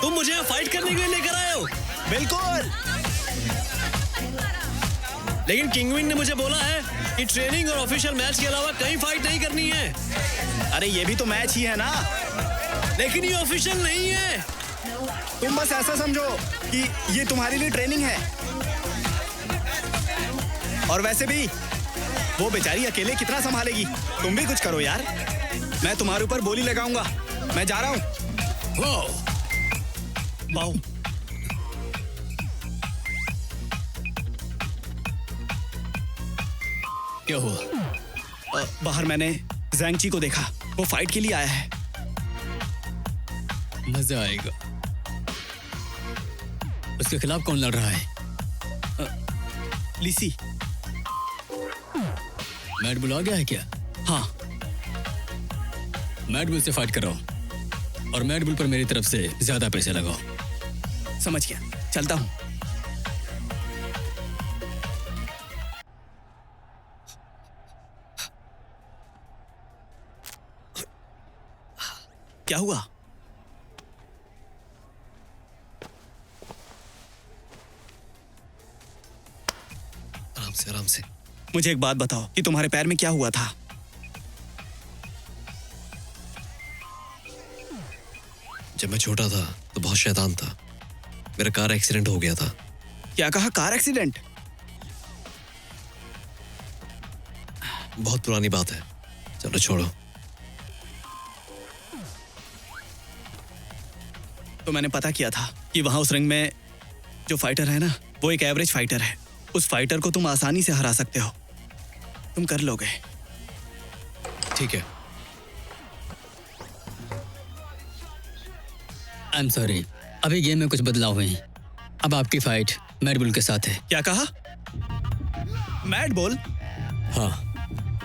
तुम मुझे यहाँ फाइट करने के लिए लेकर आए हो? बिल्कुल। लेकिन किंगविन ने मुझे बोला है कि ट्रेनिंग और ऑफिशियल मैच के अलावा कहीं फाइट नहीं करनी है। अरे ये भी तो मैच ही है ना। लेकिन ये ऑफिशियल नहीं है। तुम बस ऐसा समझो कि ये तुम्हारे लिए ट्रेनिंग है। और वैसे भी वो बेचारी अकेले कितना संभालेगी। तुम भी कुछ करो यार। मैं तुम्हारे ऊपर बोली लगाऊंगा। मैं जा रहा हूँ। वाओ। क्या हुआ? बाहर मैंने ज़ैंगची को देखा। वो फाइट के लिए आया है। मजा आएगा। उसके खिलाफ कौन लड़ रहा है? लिसी। मैड बुल आ गया है क्या? हाँ। मैड बुल से फाइट कराओ और मैड बुल पर मेरी तरफ से ज्यादा पैसे लगाओ। समझ गया, चलता हूँ। क्या हुआ? आराम से, आराम से। मुझे एक बात बताओ कि तुम्हारे पैर में क्या हुआ था? जब मैं छोटा था तो बहुत शैतान था। मेरा कार एक्सीडेंट हो गया था। क्या कहा? Car accident? बहुत पुरानी बात है, चलो छोड़ो। तो मैंने पता किया था कि वहां उस रिंग में जो फाइटर है ना, वो एक एवरेज फाइटर है। उस फाइटर को तुम आसानी से हरा सकते हो। तुम कर लोगे। ठीक है। आई एम सॉरी, अभी गेम में कुछ बदलाव हुए हैं। अब आपकी फाइट मैड बुल के साथ है। क्या कहा? Mad bull? हाँ,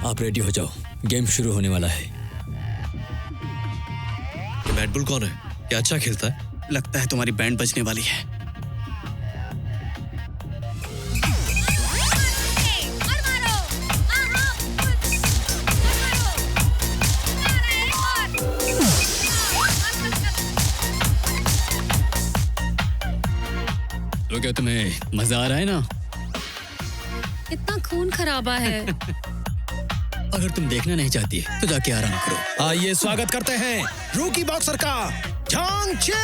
आप रेडी हो जाओ, गेम शुरू होने वाला है। मैड बुल कौन है? क्या अच्छा खेलता है? लगता है तुम्हारी बैंड बजने वाली है। तो क्या तुम्हें मजा आ रहा है ना? इतना खून खराबा है। अगर तुम देखना नहीं चाहती तो जाके आराम करो। आइए स्वागत करते हैं रूकी बॉक्सर का, झांग चे।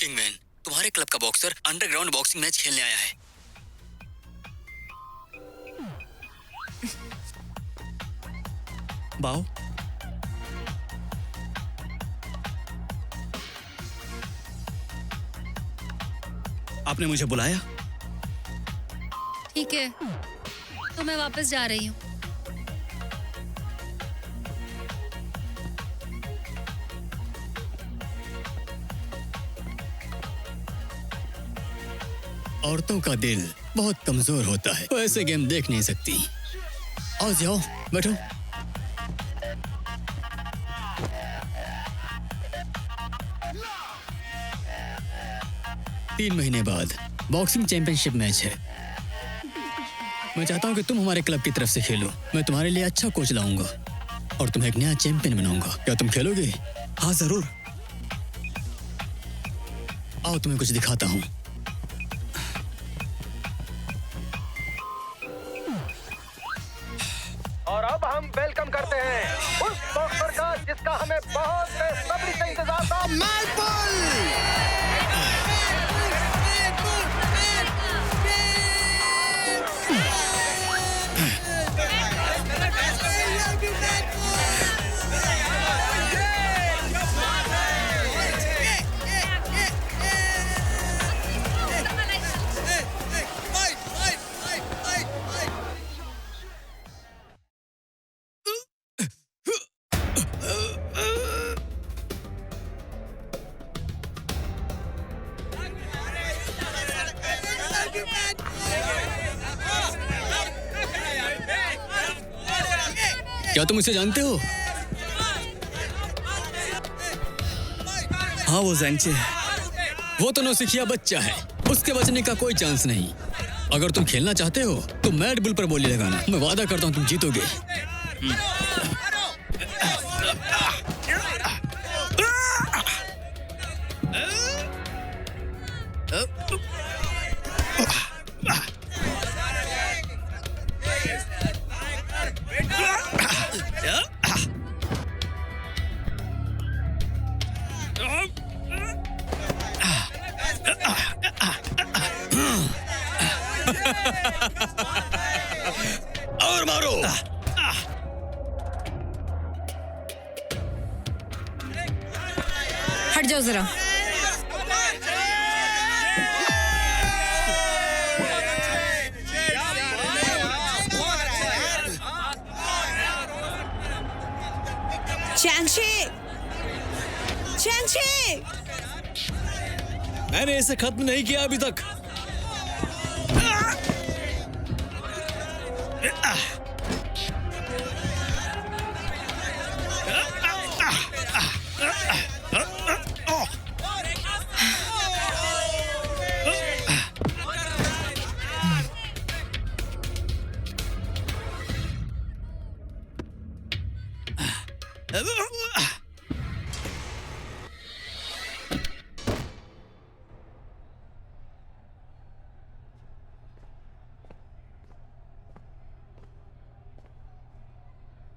किंगमैन, तुम्हारे क्लब का बॉक्सर अंडरग्राउंड बॉक्सिंग मैच खेलने आया है। बाओ, आपने मुझे बुलाया? ठीक है, तो मैं वापस जा रही हूँ। औरतों का दिल बहुत कमजोर होता है, वो ऐसे गेम देख नहीं सकती। आओ जाओ, बैठो। तीन महीने बाद बॉक्सिंग चैंपियनशिप मैच है। मैं चाहता हूँ कि तुम हमारे क्लब की तरफ से खेलो। मैं तुम्हारे लिए अच्छा कोच लाऊंगा और तुम्हें एक नया चैंपियन बनाऊंगा। क्या तुम खेलोगे? हाँ जरूर। आओ तुम्हें कुछ दिखाता हूँ। और अब हम वेलकम करते हैं उस बॉक्सर का जिसका हमें बहुत बेसब्री से इंतजार था। क्या तुम इसे जानते हो? हाँ वो ज़ैंगचे है। वो तो नौसिखिया बच्चा है, उसके बचने का कोई चांस नहीं। अगर तुम खेलना चाहते हो तो मैड बुल पर बोली लगाना। मैं वादा करता हूँ तुम जीतोगे। और मारो। हट जाओ जरा। मैंने इसे खत्म नहीं किया अभी तक।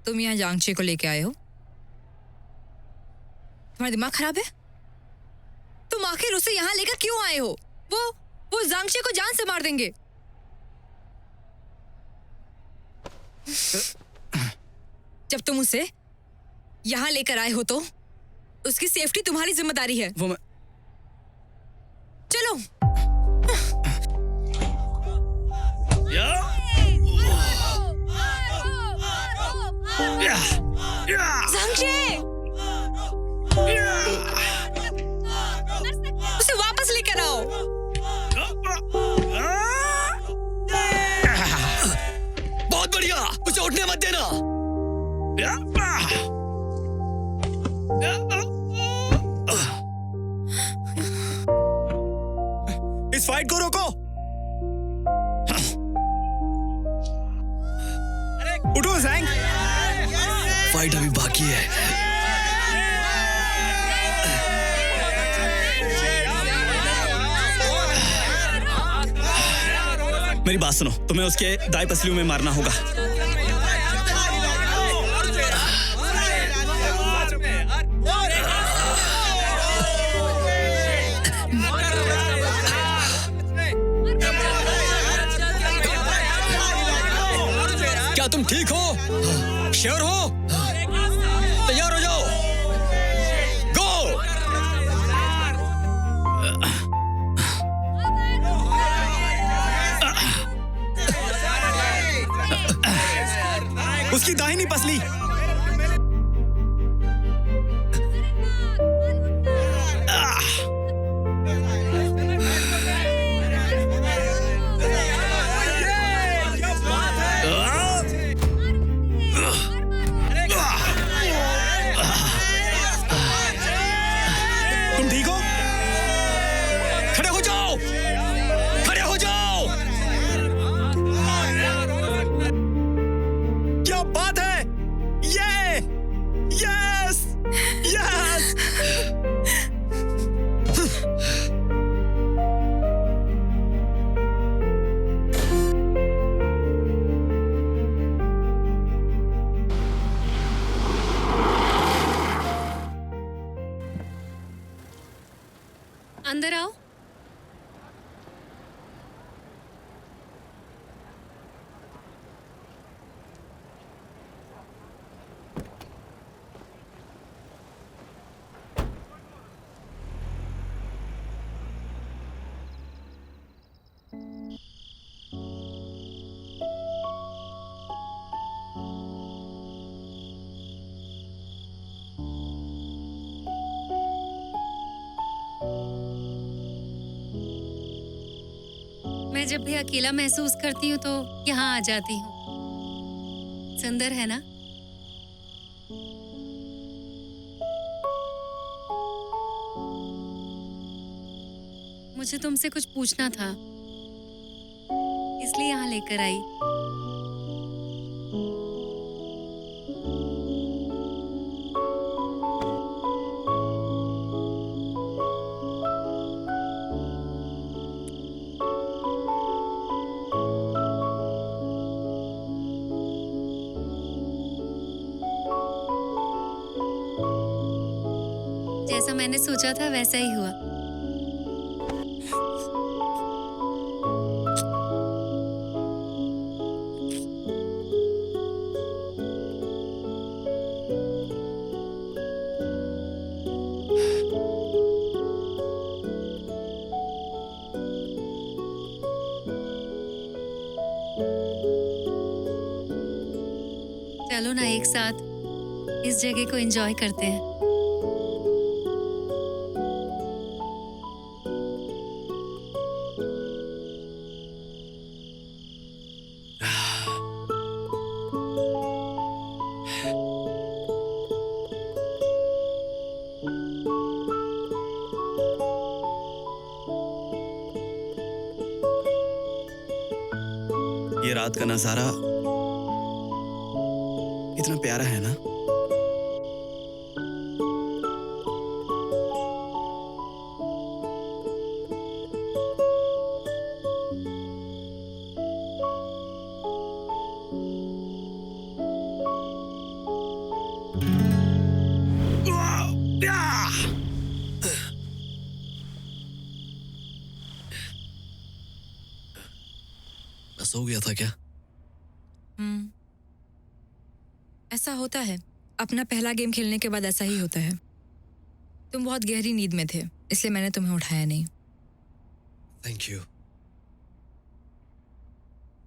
तुम यहाँ जांगचे को लेके आए हो? तुम्हारा दिमाग खराब है? तुम आखिर उसे यहाँ लेकर क्यों आए हो? वो जांगचे को जान से मार देंगे। जब तुम उसे यहाँ लेकर आए हो तो उसकी सेफ्टी तुम्हारी जिम्मेदारी है। वो मैं... चलो। जांगचे! उसे वापस लेकर आओ। बहुत बढ़िया, उसे उठने मत देना। इस फाइट को रोको। उठो ज़ैंग। फाइट अभी बाकी है। मेरी बात सुनो, तुम्हें उसके दाएं पसलियों में मारना होगा। क्या तुम ठीक हो? श्योर हो? तैयार हो जाओ। गो! उसकी दाहिनी पसली। तुम ठीक हो? खड़े हो जाओ, खड़े हो जाओ। अंदर आओ। मैं जब भी अकेला महसूस करती हूँ तो यहाँ आ जाती हूँ। सुंदर है ना? मुझे तुमसे कुछ पूछना था, इसलिए यहाँ लेकर आई। जैसा मैंने सोचा था वैसा ही हुआ। चलो ना एक साथ इस जगह को एंजॉय करते हैं। ये रात का नजारा कितना प्यारा है ना। मैं सो गया था क्या? ऐसा होता है, अपना पहला गेम खेलने के बाद ऐसा ही होता है। तुम बहुत गहरी नींद में थे, इसलिए मैंने तुम्हें उठाया नहीं। Thank you.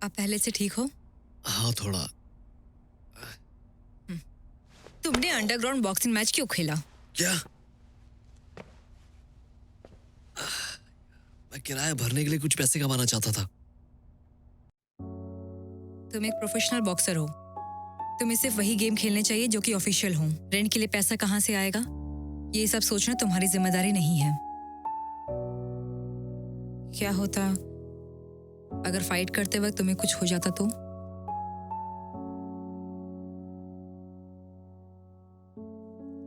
अब पहले से ठीक हो? हाँ थोड़ा। तुमने अंडरग्राउंड बॉक्सिंग मैच क्यों खेला? क्या? मैं किराया भरने के लिए कुछ पैसे कमाना चाहता था। तुम एक प्रोफेशनल बॉक्सर हो, तुम्हें सिर्फ वही गेम खेलने चाहिए जो कि ऑफिशियल हो। रेंट के लिए पैसा कहाँ से आएगा, ये सब सोचना तुम्हारी जिम्मेदारी नहीं है। क्या होता अगर फाइट करते वक्त तुम्हें कुछ हो जाता तो?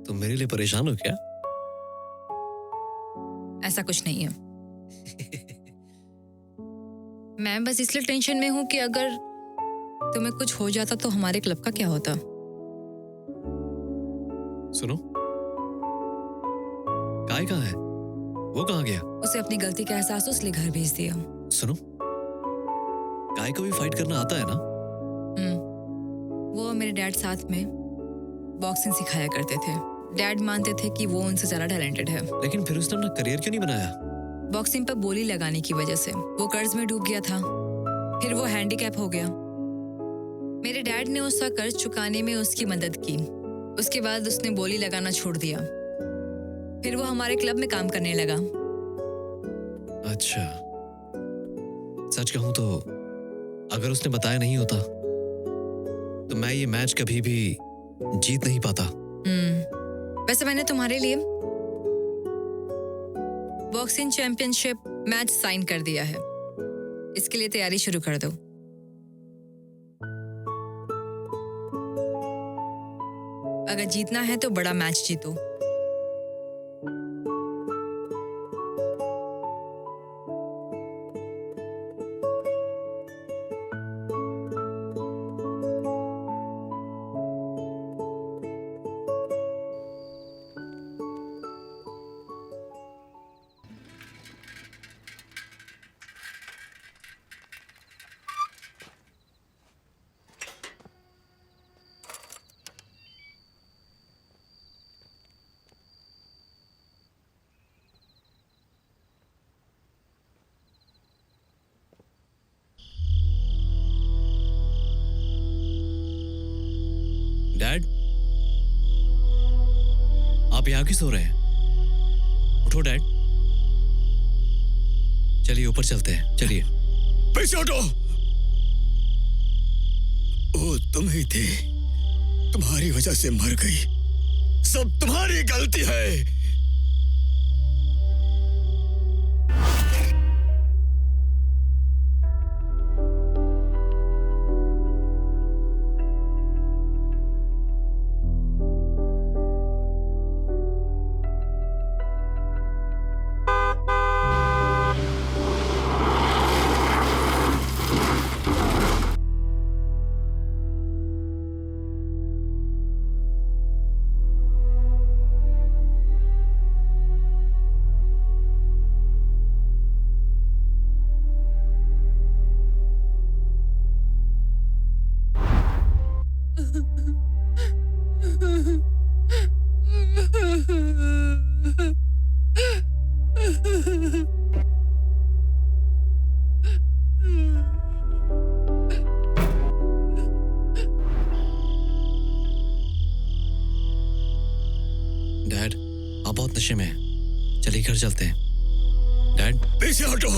तुम मेरे लिए परेशान हो क्या? ऐसा कुछ नहीं है। मैं बस इसलिए टेंशन में हूं कि अगर तुम्हें कुछ हो जाता तो हमारे क्लब का क्या होता? सुनो, काय कहाँ है? वो कहाँ गया? उसे अपनी गलती का एहसास हो, इसलिए घर भेज दिया। सुनो, काय को भी फाइट करना आता है ना? वो और मेरे डैड साथ में बॉक्सिंग सिखाया करते थे। डैड मानते थे कि वो उनसे ज्यादा टैलेंटेड है। लेकिन फिर उसने अपना करियर क्यों नहीं बनाया? बॉक्सिंग पर बोली लगाने की वजह से वो कर्ज में डूब गया था, फिर वो हैंडीकैप हो गया। मेरे डैड ने उसका कर्ज चुकाने में उसकी मदद की। उसके बाद उसने बोली लगाना छोड़ दिया, फिर वो हमारे क्लब में काम करने लगा। अच्छा, सच कहूं तो अगर उसने बताया नहीं होता तो मैं ये मैच कभी भी जीत नहीं पाता। वैसे मैंने तुम्हारे लिए बॉक्सिंग चैंपियनशिप मैच साइन कर दिया है, इसके लिए तैयारी शुरू कर दो। अगर जीतना है तो बड़ा मैच जीतो। डैड, आप यहाँ क्यों सो रहे हैं? उठो डैड, चलिए ऊपर चलते हैं, चलिए। पीछे हटो। वो तुम ही थे, तुम्हारी वजह से मर गई, सब तुम्हारी गलती है। डैड, आप बहुत नशे में हैं, चलिए घर चलते हैं। डैड, पीछे हटो।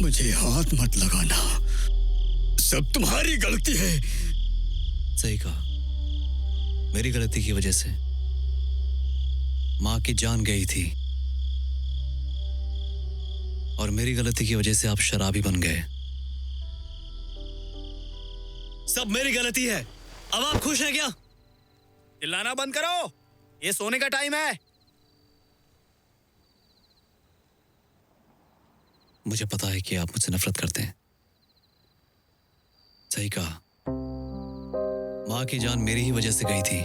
मुझे हाथ मत लगाना, सब तुम्हारी गलती है। सही कहा, मेरी गलती की वजह से माँ की जान गई थी और मेरी गलती की वजह से आप शराबी बन गए। सब मेरी गलती है। अब आप खुश हैं क्या? चिल्लाना बंद करो, ये सोने का टाइम है। मुझे पता है कि आप मुझसे नफरत करते हैं। सही कहा, माँ की जान मेरी ही वजह से गई थी।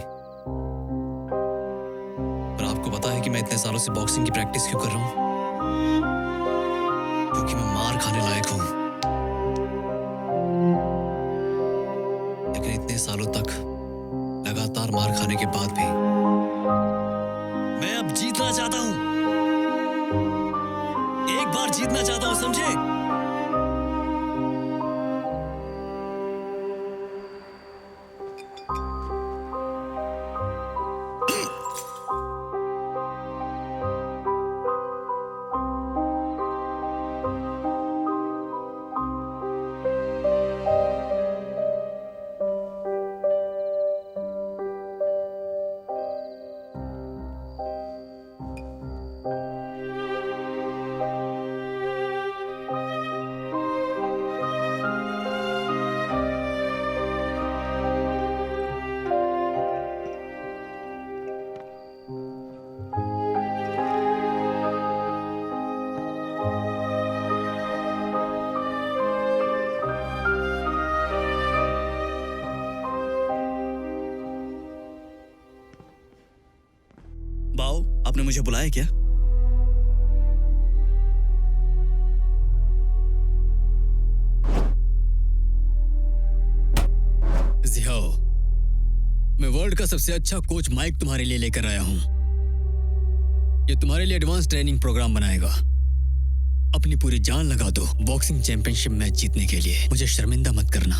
पर आपको पता है कि मैं इतने सालों से बॉक्सिंग की प्रैक्टिस क्यों कर रहा हूं? क्योंकि मैं मार खाने लायक हूं। लेकिन इतने सालों तक लगातार मार खाने के बाद भी मैं अब जीतना चाहता हूं। एक बार जीतना चाहता हूं, समझे? बाओ, आपने मुझे बुलाया क्या? जियाओ, मैं वर्ल्ड का सबसे अच्छा कोच माइक तुम्हारे लिए लेकर आया हूं। ये तुम्हारे लिए एडवांस ट्रेनिंग प्रोग्राम बनाएगा। अपनी पूरी जान लगा दो बॉक्सिंग चैंपियनशिप मैच जीतने के लिए। मुझे शर्मिंदा मत करना।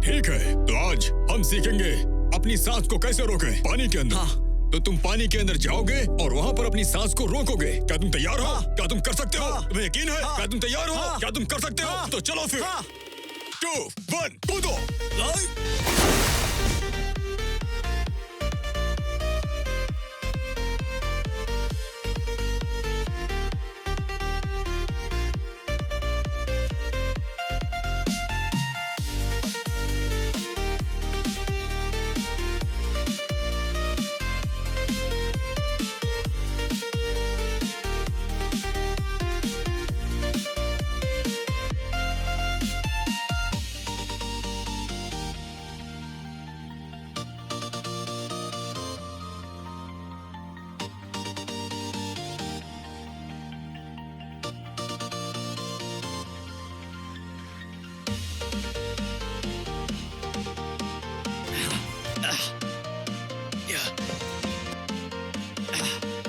ठीक है, तो आज हम सीखेंगे अपनी सांस को कैसे रोकें पानी के अंदर। हाँ। तो तुम पानी के अंदर जाओगे और वहाँ पर अपनी सांस को रोकोगे। क्या तुम तैयार हो? क्या तुम कर सकते हो? तुम्हें यकीन है? क्या तुम तैयार हो? क्या तुम कर सकते हो? तो चलो फिर। 2, 1, कूदो।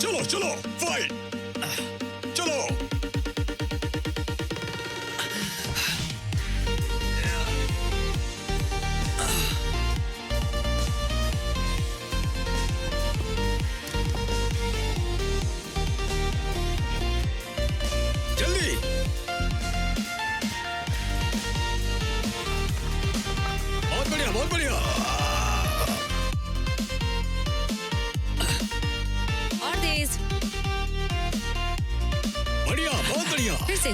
चलो चलो, फाइट। चलो। बढ़िया, बहुत बढ़िया। और तेज। बढ़िया, बहुत बढ़िया। फिर से।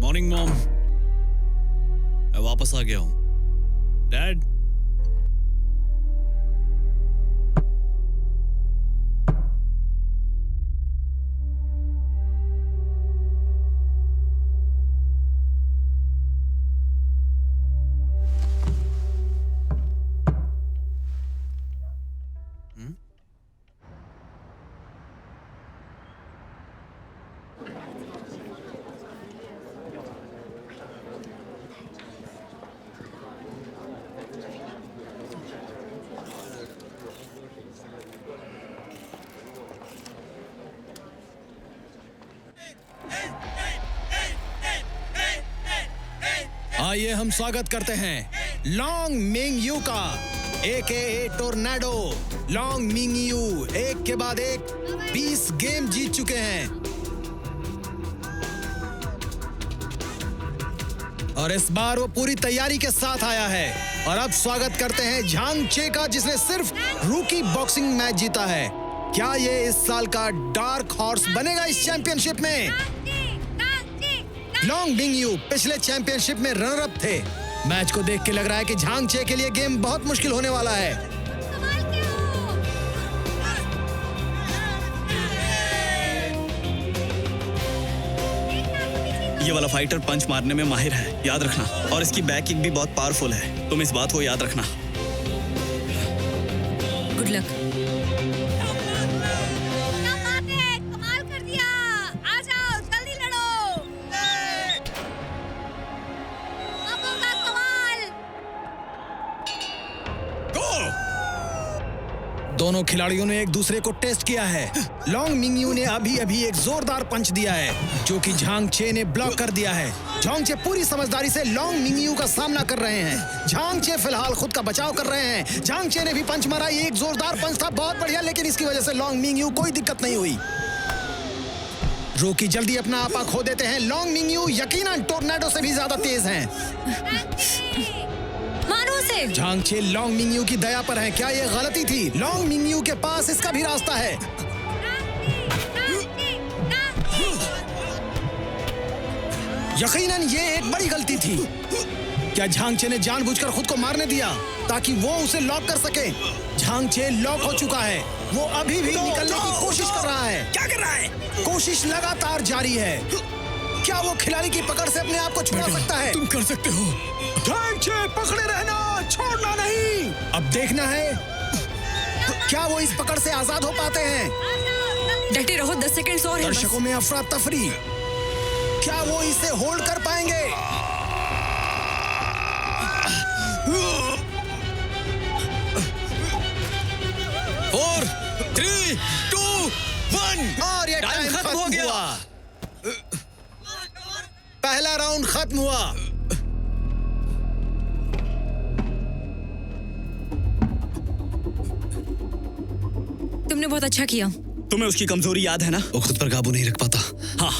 मॉर्निंग मॉम, मैं वापस आ गया हूँ। डैड, आइए हम स्वागत करते हैं लॉन्ग मिंग यू का, AKA tornado. Long Ming you एक के बाद एक 20 गेम जीत चुके हैं और इस बार वो पूरी तैयारी के साथ आया है। और अब स्वागत करते हैं झांग चे का, जिसने सिर्फ रूकी बॉक्सिंग मैच जीता है। क्या ये इस साल का डार्क हॉर्स बनेगा इस चैंपियनशिप में? लॉन्ग मिंग यू पिछले चैंपियनशिप में रनर अप थे। मैच को देख के लग रहा है कि झांग चे के लिए गेम बहुत मुश्किल होने वाला है। ये वाला फाइटर पंच मारने में माहिर है, याद रखना। और इसकी बैक किक भी बहुत पावरफुल है, तुम इस बात को याद रखना। Good luck. कमाल कर दिया। आ जाओ, जल्दी लड़ो। कमाल। दोनों खिलाड़ियों ने एक दूसरे को टेस्ट किया है। लॉन्ग मिंग यू ने अभी एक जोरदार पंच दिया है जो कि झांग चे ने ब्लॉक कर दिया है। झांग चे पूरी समझदारी से लॉन्ग मिंग यू का सामना कर रहे हैं। झांग चे फिलहाल खुद का बचाव कर रहे हैं। झांग चे ने भी पंच मारा, ये एक जोरदार पंच था, बहुत बढ़िया, लेकिन इसकी वजह से लॉन्ग मिंग यू कोई दिक्कत नहीं हुई। रोकी जल्दी अपना आपा खो देते हैं। लॉन्ग मिंग यू यकीनन टोर्नेडो से भी ज्यादा तेज हैं। मारो उसे। झांग चे लॉन्ग मिंग यू की दया पर है। क्या ये गलती थी? लॉन्ग मिंग यू के पास इसका भी रास्ता है। यकीनन ये एक बड़ी गलती थी। क्या झांग चे ने जानबूझकर खुद को मारने दिया ताकि वो उसे लॉक कर सके? झांग चे लॉक हो चुका है, वो अभी भी निकलने की कोशिश कर रहा है। क्या कर रहा है? कोशिश लगातार जारी है। क्या वो खिलाड़ी की पकड़ से अपने आप को छुड़ा सकता है? तुम कर सकते हो। झांग चे पकड़े रहना, छोड़ना नहीं। अब देखना है क्या वो इस पकड़ से आजाद हो पाते हैं। डटे रहो, 10 सेकंड और है बस। दर्शकों में अफरा तफरी, क्या वो इसे होल्ड कर पाएंगे? फोर, 3, 2, 1 और ये टाइम खत्म हो गया। पहला राउंड खत्म हुआ। तुमने बहुत अच्छा किया। तुम्हें उसकी कमजोरी याद है ना? वो खुद पर काबू नहीं रख पाता। हाँ,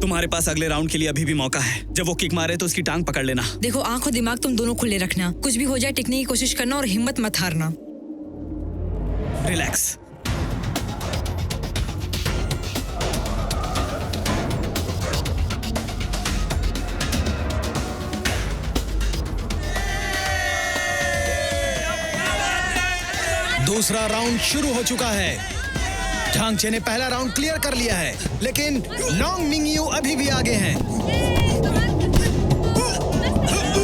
तुम्हारे पास अगले राउंड के लिए अभी भी मौका है। जब वो किक मारे तो उसकी टांग पकड़ लेना। देखो, आंख और दिमाग तुम दोनों खुले रखना। कुछ भी हो जाए टिकने की कोशिश करना और हिम्मत मत हारना। रिलैक्स। दूसरा राउंड शुरू हो चुका है। झांग चे ने पहला राउंड क्लियर कर लिया है, लेकिन लॉन्ग मिंग यू अभी भी आगे हैं।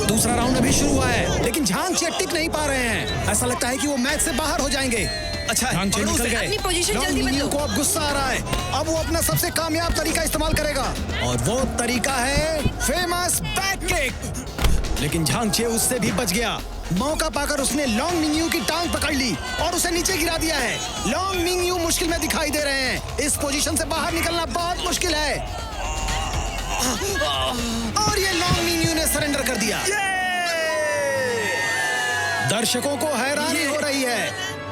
दूसरा राउंड अभी शुरू हुआ है, लेकिन झांग चे टिक नहीं पा रहे हैं। ऐसा लगता है कि वो मैच से बाहर हो जाएंगे। अच्छा है, झांग चे पकड़ो निकल उसे। गए। अपनी पोजीशन लॉन्ग जल्दी मिंग यू बदलो। को अब गुस्सा आ रहा है। अब वो अपना सबसे कामयाब तरीका इस्तेमाल करेगा और वो तरीका है फेमस बैक किक। लेकिन झांग चे उससे भी बच गया। मौका पाकर उसने लॉन्ग मिंग यू की टांग पकड़ ली और उसे नीचे गिरा दिया है। लॉन्ग मिंग यू मुश्किल में दिखाई दे रहे हैं। इस पोजीशन से बाहर निकलना बहुत मुश्किल है और ये लॉन्ग मिंग यू ने सरेंडर कर दिया। दर्शकों को हैरानी हो रही है,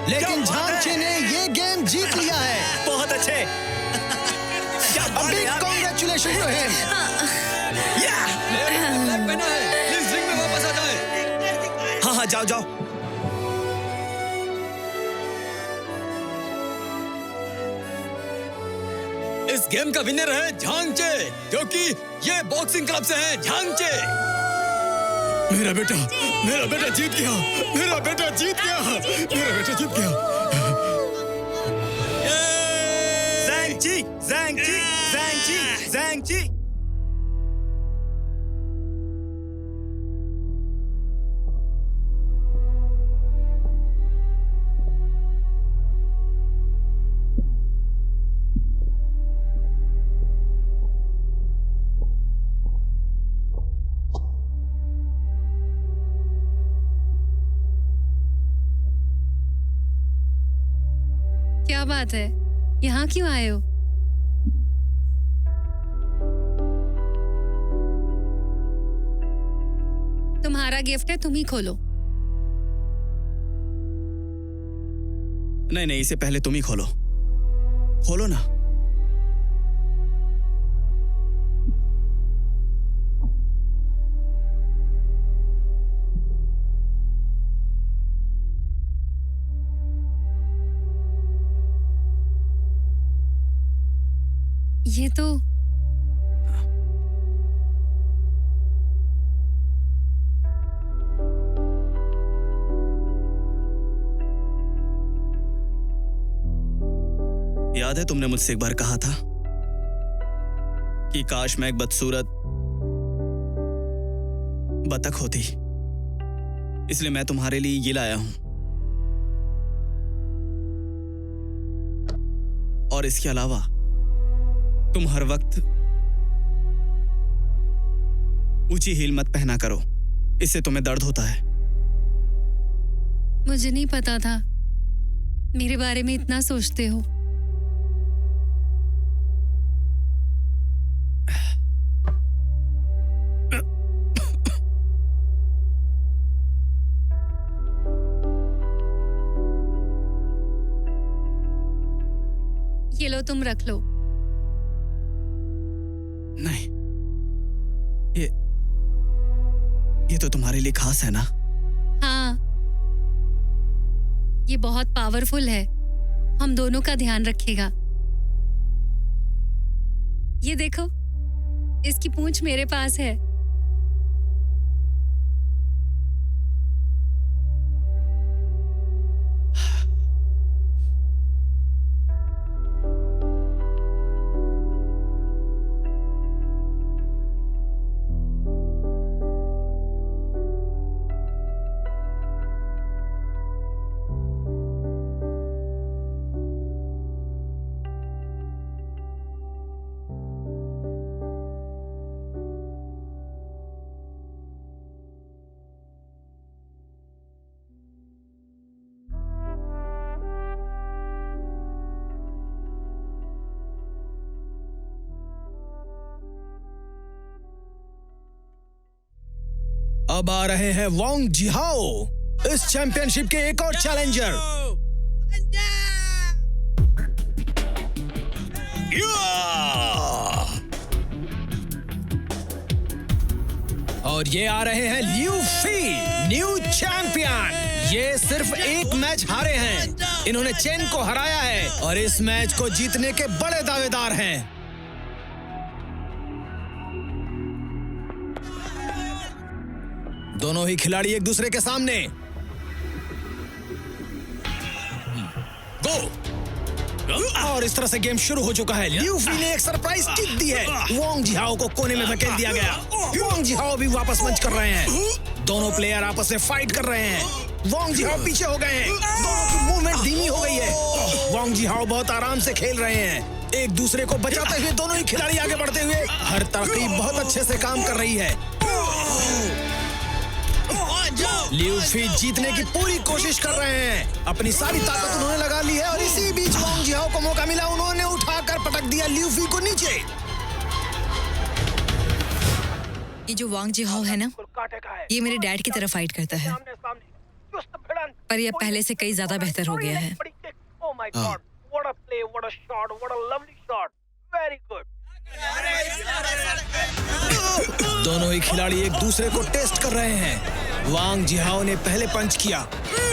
लेकिन झांग चे ने ये गेम जीत लिया है। बहुत अच्छे। क्या बात है यार। Congratulation to him. ब्लैक पहना है, प्लीज रिंग में वापस आ जाए। हाँ हाँ, जाओ जाओ। इस गेम का विनर है झांग चे, क्योंकि ये बॉक्सिंग क्लब से है। झांग चे मेरा बेटा जीत गया। मेरा बेटा जीत गया। मेरा बेटा जीत गया। ज़ैंग ची, ज़ैंग ची, ज़ैंग ची, ज़ैंग ची। क्या बात है, यहाँ क्यों आए हो? तुम्हारा गिफ्ट है, तुम ही खोलो। नहीं नहीं, इसे पहले तुम ही खोलो। खोलो ना। ये तो याद है तुमने मुझसे एक बार कहा था कि काश मैं एक बदसूरत बतख होती, इसलिए मैं तुम्हारे लिए ये लाया हूं। और इसके अलावा तुम हर वक्त ऊंची हील मत पहना करो, इससे तुम्हें दर्द होता है। मुझे नहीं पता था मेरे बारे में इतना सोचते हो। ये लो, तुम रख लो। नहीं, ये तो तुम्हारे लिए खास है ना? हाँ, ये बहुत पावरफुल है, हम दोनों का ध्यान रखेगा। ये देखो, इसकी पूंछ मेरे पास है। अब आ रहे हैं वांग जिहाओ, इस चैंपियनशिप के एक और चैलेंजर। और ये आ रहे हैं लियू फी, न्यू चैंपियन। ये सिर्फ एक मैच हारे हैं, इन्होंने चेन को हराया है और इस मैच को जीतने के बड़े दावेदार हैं। दोनों ही खिलाड़ी एक दूसरे के सामने। गो! और इस तरह से गेम शुरू हो चुका है। लियू फी ने एक सरप्राइज किक दी है। वांग जिहाओ को कोने में धकेल दिया गया। वांग जिहाओ भी वापस मंच कर रहे हैं। दोनों प्लेयर आपस में फाइट कर रहे हैं। वांग जिहाओ पीछे हो गए हैं। दोनों की मूवमेंट धीमी हो गई है। वांग जिहाओ बहुत आराम से खेल रहे हैं, एक दूसरे को बचाते हुए दोनों ही खिलाड़ी आगे बढ़ते हुए। हर तरकीब बहुत अच्छे से काम कर रही है। लियू फी जीतने की पूरी कोशिश कर रहे हैं। अपनी सारी ताकत उन्होंने लगा ली है और इसी बीच वांग जिहाओ को मौका मिला, उन्होंने उठाकर पटक दिया लियू फी को नीचे। ये जो वांग जिहाओ है ना, ये मेरे डैड की तरह फाइट करता है, पर ये पहले से कई ज्यादा बेहतर हो गया है। दोनों ही खिलाड़ी एक दूसरे को टेस्ट कर रहे हैं। वांग जिहाओ ने पहले पंच किया,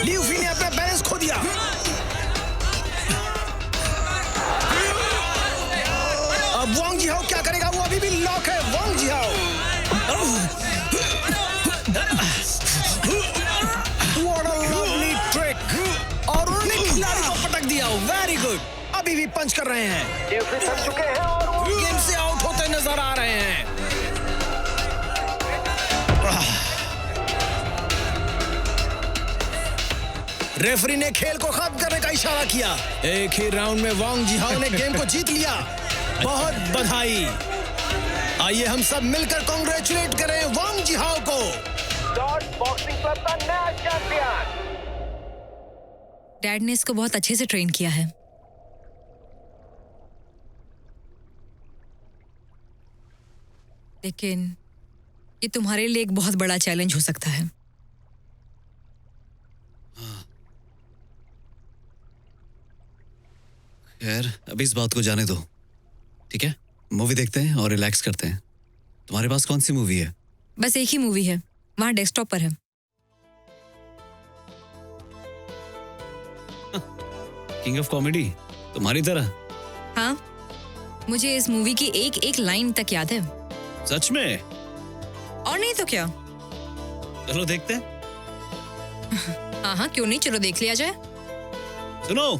लियू फी ने अपना बैलेंस खो दिया। अब वांग जिहाओ क्या करेगा, वो अभी भी लॉक है। वांग जिहाओ What a lovely trick! और उन्होंने खिलाड़ी को पटक दिया। Very good. अभी भी पंच कर रहे हैं। लियूफी थक चुके हैं और गेम से आउट होते नजर आ रहे हैं। रेफरी ने खेल को खत्म करने का इशारा किया। एक ही राउंड में वांग जिहाओ ने गेम को जीत लिया। बहुत बधाई। आइए हम सब मिलकर कांग्रेचुलेट करें वांग जिहाओ को। जॉर्ज बॉक्सिंग क्लब का नया चैंपियन। डैड ने इसको बहुत अच्छे से ट्रेन किया है। लेकिन ये तुम्हारे लिए एक बहुत बड़ा चैलेंज हो सकता है। खैर, अभी इस बात को जाने दो, ठीक है? मूवी देखते हैं और रिलैक्स करते हैं। तुम्हारे पास कौन सी मूवी है? बस एक ही मूवी है, वहां डेस्कटॉप पर है। किंग ऑफ कॉमेडी, तुम्हारी तरह। हाँ, मुझे इस मूवी की एक एक लाइन तक याद है। सच में? और नहीं तो क्या। चलो देखते हैं। हाँ हाँ, क्यों नहीं, चलो देख लिया जाए। सुनो,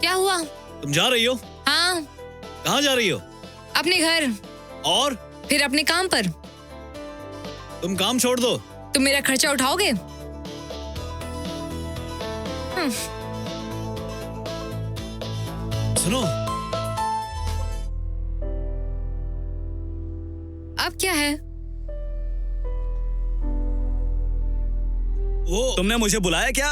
क्या हुआ? तुम जा रही हो? हाँ। कहाँ जा रही हो? अपने घर। और फिर अपने काम पर। तुम काम छोड़ दो। तुम मेरा खर्चा उठाओगे? सुनो, अब क्या है? वो तुमने मुझे बुलाया क्या?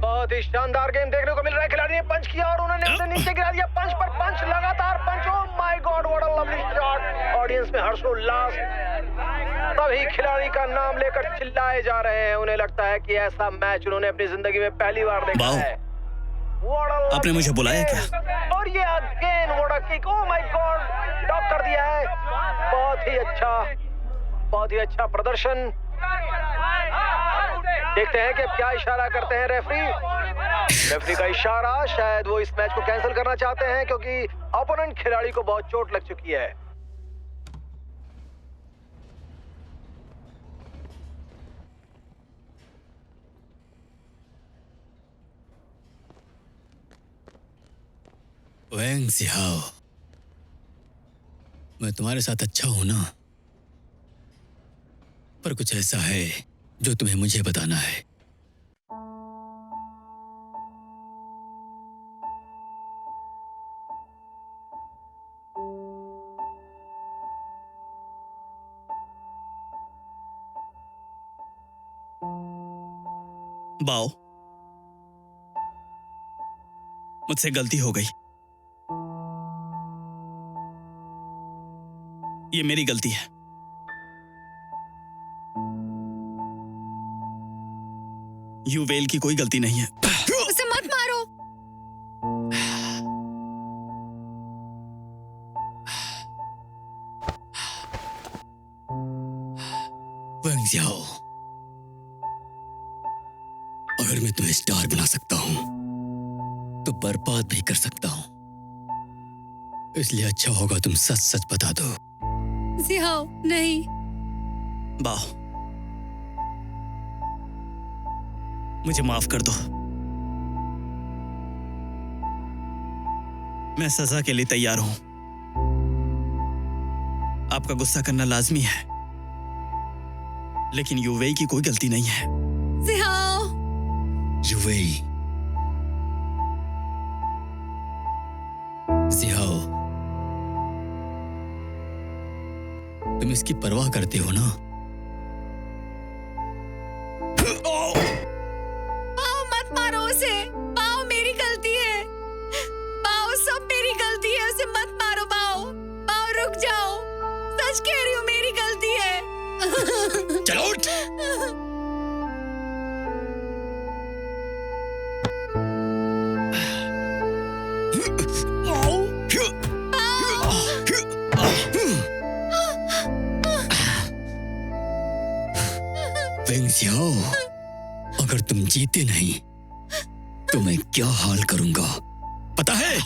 बहुत ही शानदार गेम देखने को मिल रहा है। खिलाड़ी ने पंच किया और उन्होंने उसे नीचे गिरा दिया। पंच पर पंच, लगातार punch. Oh my God, what a lovely shot. Audience में हर्षोल्लास। सभी खिलाड़ी का नाम लेकर चिल्लाए जा रहे हैं। उन्हें लगता है कि ऐसा मैच उन्होंने अपनी जिंदगी में पहली बार देखा है। आपने मुझे बुलाया क्या? और ये again what a kick. Oh my god, डॉक कर दिया है। बहुत ही अच्छा प्रदर्शन। देखते हैं कि क्या इशारा करते हैं रेफरी का इशारा। शायद वो इस मैच को कैंसिल करना चाहते हैं क्योंकि ओपोनेंट खिलाड़ी को बहुत चोट लग चुकी है। वांग जिहाओ, मैं तुम्हारे साथ अच्छा हूं ना, पर कुछ ऐसा है जो तुम्हें मुझे बताना है। बाओ, मुझसे गलती हो गई। ये मेरी गलती है। यू वेल की कोई गलती नहीं है। उसे मत मारो। वांग जिहाओ, अगर मैं तुम्हें स्टार बना सकता हूं तो बर्बाद भी कर सकता हूं। इसलिए अच्छा होगा तुम सच सच बता दो। जिहाओ, नहीं। बाओ, मुझे माफ कर दो। मैं सजा के लिए तैयार हूं। आपका गुस्सा करना लाजमी है, लेकिन युवेई की कोई गलती नहीं है। जिहाओ, युवेई, जिहाओ, तुम इसकी परवाह करते हो ना? पाओ मत मारो उसे। पाओ मेरी गलती है। पाओ सब मेरी गलती है। उसे मत मारो। पाओ, पाओ रुक जाओ। सच कह रही हूँ, मेरी गलती है। चलो उठ। वेंगजियाओ, अगर तुम जीते नहीं तो मैं क्या हाल करूंगा पता है?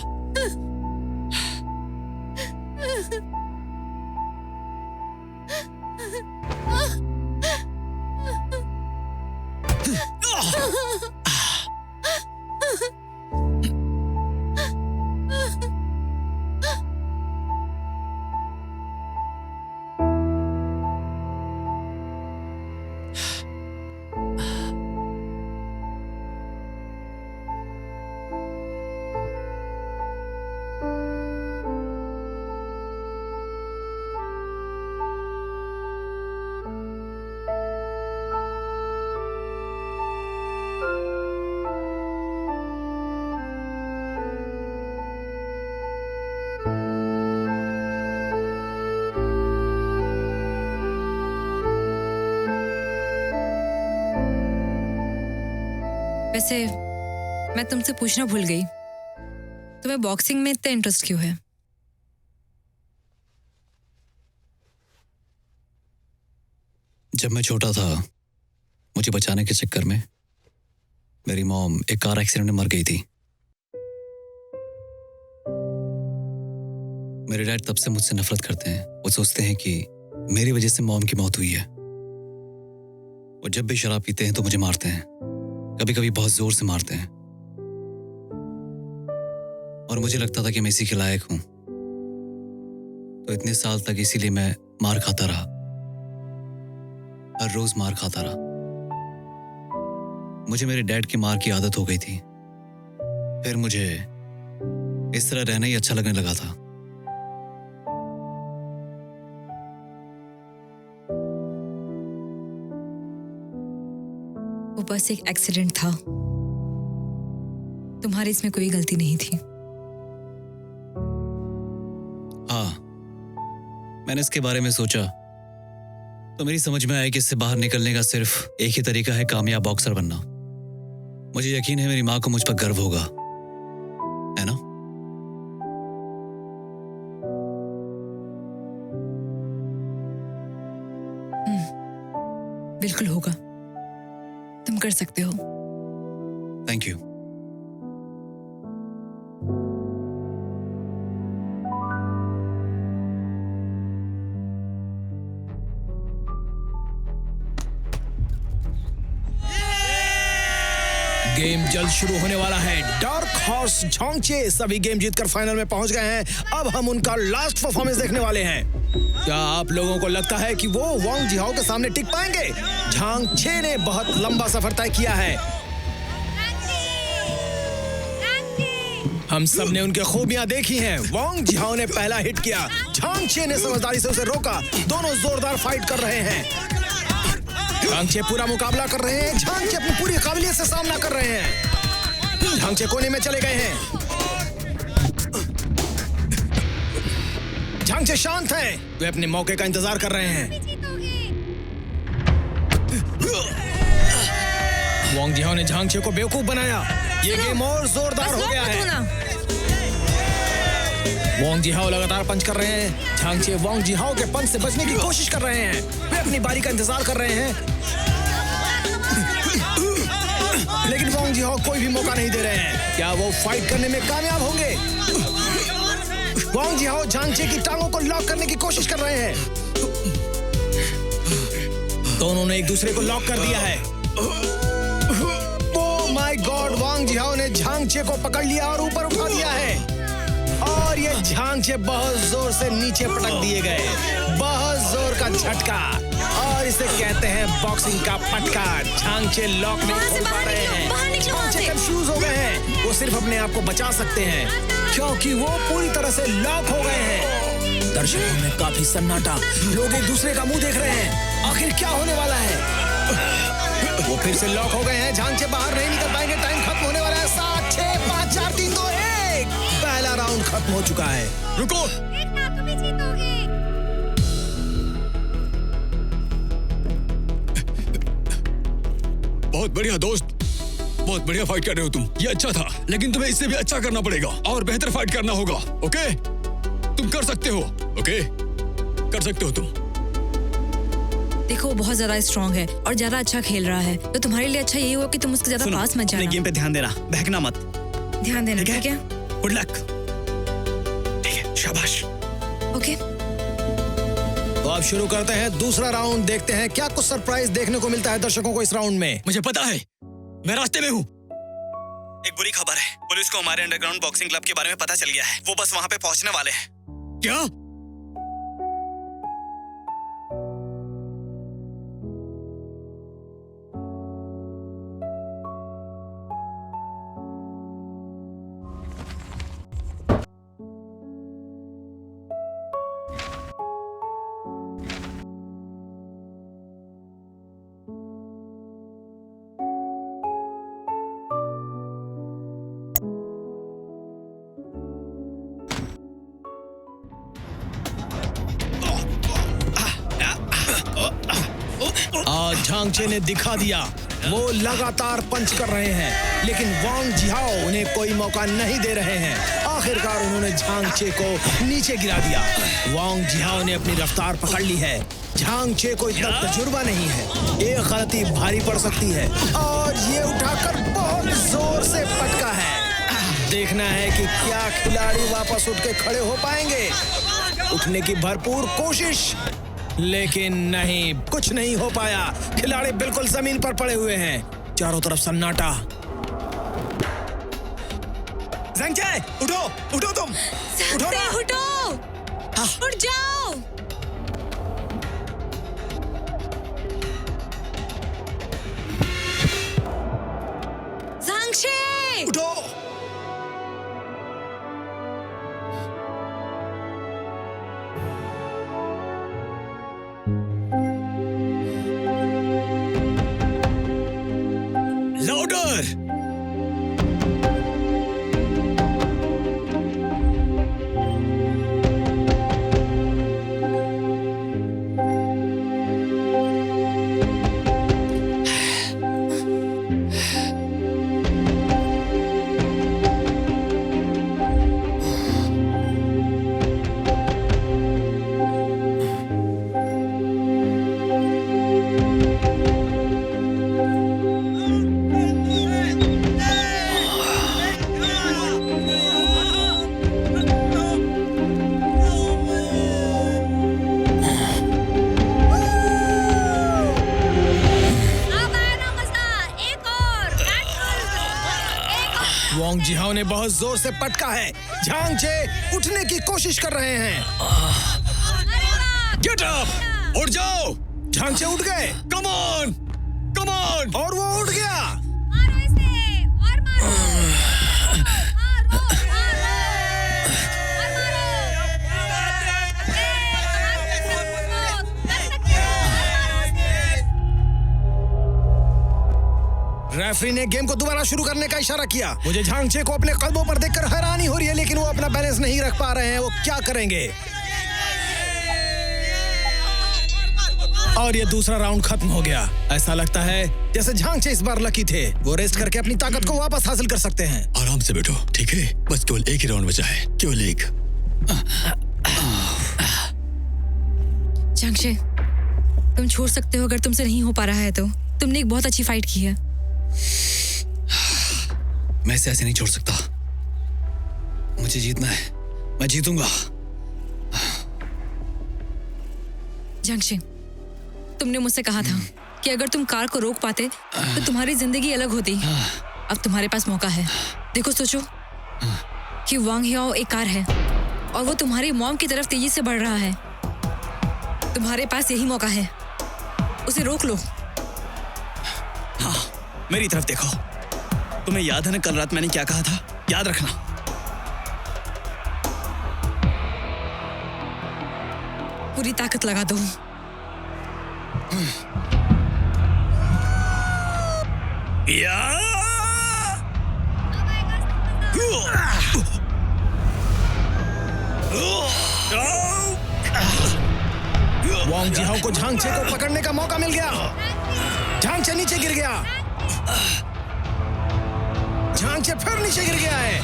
वैसे मैं तुमसे पूछना भूल गई, तुम्हें बॉक्सिंग में इतना इंटरेस्ट क्यों है? जब मैं छोटा था, मुझे बचाने के चक्कर में मेरी मॉम एक कार एक्सीडेंट में मर गई थी। मेरे डैड तब से मुझसे नफरत करते हैं। वो सोचते हैं कि मेरी वजह से मॉम की मौत हुई है। वो जब भी शराब पीते हैं तो मुझे मारते हैं, कभी कभी बहुत जोर से मारते हैं। और मुझे लगता था कि मैं इसी के लायक हूं, तो इतने साल तक इसीलिए मैं मार खाता रहा, हर रोज मार खाता रहा। मुझे मेरे डैड की मार की आदत हो गई थी। फिर मुझे इस तरह रहना ही अच्छा लगने लगा था। वो बस एक एक्सीडेंट था, तुम्हारी इसमें कोई गलती नहीं थी। हाँ, मैंने इसके बारे में सोचा तो मेरी समझ में आया कि इससे बाहर निकलने का सिर्फ एक ही तरीका है, कामयाब बॉक्सर बनना। मुझे यकीन है मेरी माँ को मुझ पर गर्व होगा, है ना? बिल्कुल होगा, तुम कर सकते हो। Thank you. गेम जल्द शुरू होने वाला है। डार्क हॉर्स झांगचे सभी गेम जीतकर फाइनल में पहुंच गए हैं। अब हम उनका लास्ट परफॉर्मेंस देखने वाले हैं। क्या आप लोगों को लगता है कि वो वांग जिहाओ के सामने टिक पाएंगे? झांगचे ने बहुत लंबा सफर तय किया है। हम सब ने उनकी खूबियां देखी हैं। वांग जिहाओ ने पहला हिट किया, झांगचे ने समझदारी से उसे रोका। दोनों जोरदार फाइट कर रहे हैं। झांगचे पूरा मुकाबला कर रहे हैं। झांगचे अपनी पूरी काबिलियत से सामना कर रहे हैं। झांगचे कोने में चले गए हैं। झांगचे शांत हैं। वे अपने मौके का इंतजार कर रहे हैं। वांग जिहाओ ने झांगचे को बेवकूफ बनाया। ये गेम और जोरदार हो गया है। वांग जिहाओ लगातार पंच कर रहे हैं। झांगचे वांग जिहाओ के पंच से बचने की कोशिश कर रहे हैं। वे अपनी बारी का इंतजार कर रहे हैं, लेकिन वांग जिहाओ कोई भी मौका नहीं दे रहे हैं। क्या वो फाइट करने में कामयाब होंगे? वांग जिहाओ झांगचे की टांगों को लॉक करने की कोशिश कर रहे हैं। दोनों ने एक दूसरे को लॉक कर दिया है। ओह माय गॉड, वांग जिहाओ ने झांगचे को पकड़ लिया और ऊपर उठा दिया है। झांगचे बहुत जोर से नीचे पटक दिए गए, बहुत जोर का झटका, और इसे कहते हैं बॉक्सिंग का पटका। झांगचे लॉक नहीं खोल पा रहे हैं, झांगचे कंफ्यूज हो गए हैं। वो सिर्फ अपने आप को बचा सकते हैं क्योंकि वो पूरी तरह से लॉक हो गए हैं। दर्शकों में काफी सन्नाटा, लोग एक दूसरे का मुंह देख रहे हैं, आखिर क्या होने वाला है। वो फिर से लॉक हो गए हैं, झांगचे बाहर नहीं निकल पाएंगे, टाइम खत्म होने वाला है। 7, 6, 5, 4, 3, 2, 1। पहला राउंड खत्म हो चुका है। रुको, तुम ही जीतोगे। बहुत बढ़िया दोस्त, बहुत बढ़िया फाइट कर रहे हो तुम। ये अच्छा था, लेकिन तुम्हें इससे भी अच्छा करना पड़ेगा और बेहतर फाइट करना होगा। ओके, तुम कर सकते हो। ओके, कर सकते हो तुम। देखो वो बहुत ज्यादा स्ट्रांग है और ज्यादा अच्छा खेल रहा है, तो तुम्हारे लिए अच्छा यही होगा कि तुम उसके ज्यादा सुनो, पास मत अपने जाना। गेम पे ध्यान देना, बहकना मत। ध्यान देना, ठीक है? Good luck. ठीक है, शाबाश। ओके। तो अब शुरू करते हैं दूसरा राउंड, देखते हैं क्या कुछ सरप्राइज देखने को मिलता है दर्शकों को इस राउंड में। मुझे पता है, मैं रास्ते में हूँ। एक बुरी खबर है, पुलिस को हमारे अंडरग्राउंड बॉक्सिंग क्लब के बारे में पता चल गया है। वो बस वहाँ पे पहुँचने वाले हैं। क्या? आज झांगचे ने दिखा दिया, वो लगातार पंच कर रहे हैं, लेकिन वांग जिहाओ उन्हें कोई मौका नहीं दे रहे हैं। आखिरकार उन्होंने झांगचे को नीचे गिरा दिया। वांग जिहाओ ने अपनी रफ्तार पकड़ ली है। झांगचे को इतना तजुर्बा नहीं है, एक गलती भारी पड़ सकती है, और ये उठाकर बहुत जोर से पटका है। देखना है कि क्या खिलाड़ी वापस उठ के खड़े हो पाएंगे। उठने की भरपूर कोशिश, लेकिन नहीं, कुछ नहीं हो पाया। खिलाड़ी बिल्कुल जमीन पर पड़े हुए हैं, चारों तरफ सन्नाटा। झांगचे, उठो, उठो तुम, उठो ना। उठो, उठ जाओ। झांगचे, उठो। लाउडर! वांग जिहाओ ने बहुत जोर से पटका है। झांगचे उठने की कोशिश कर रहे हैं। Get up! उठ जाओ! झांगचे उठ गए, कम ऑन! Come on! और वो उठ गया। मारो इसे, और मारो, और मारो, रेफरी ने गेम को दोबारा शुरू करने का इशारा किया। मुझे झांगचे को अपने कदमों पर देखकर हैरानी हो रही है, लेकिन वो अपना बैलेंस नहीं रख पा रहे हैं। वो क्या करेंगे? और ये दूसरा राउंड खत्म हो गया। ऐसा लगता है जैसे झांगचे इस बार लकी थे, वो रेस्ट करके अपनी ताकत को वापस हासिल कर सकते हैं। आराम से बैठो, ठीक है? बस केवल एक ही राउंड बचा है, केवल एक। झांगचे, तुम छोड़ सकते हो अगर तुमसे नहीं हो पा रहा है तो। तुमने एक बहुत अच्छी फाइट की है। मैं इसे ऐसे नहीं छोड़ सकता। मुझे जीतना है, मैं जीतूंगा। झांगचे, तुमने मुझसे कहा था कि अगर तुम कार को रोक पाते तो तुम्हारी जिंदगी अलग होती। अब तुम्हारे पास मौका है। देखो, सोचो कि वांग हियाओ एक कार है और वो तुम्हारी मॉम की तरफ तेजी से बढ़ रहा है। तुम्हारे पास यही मौका है, उसे रोक लो। हाँ, मेरी तरफ देखो। तुम्हें याद है ना कल रात मैंने क्या कहा था? याद रखना। पूरी ताकत लगा दो। वांग जिहाओ को झांगचे को पकड़ने का मौका मिल गया। झांगचे नीचे गिर गया। झांगचे फिर नीचे गिर गया है।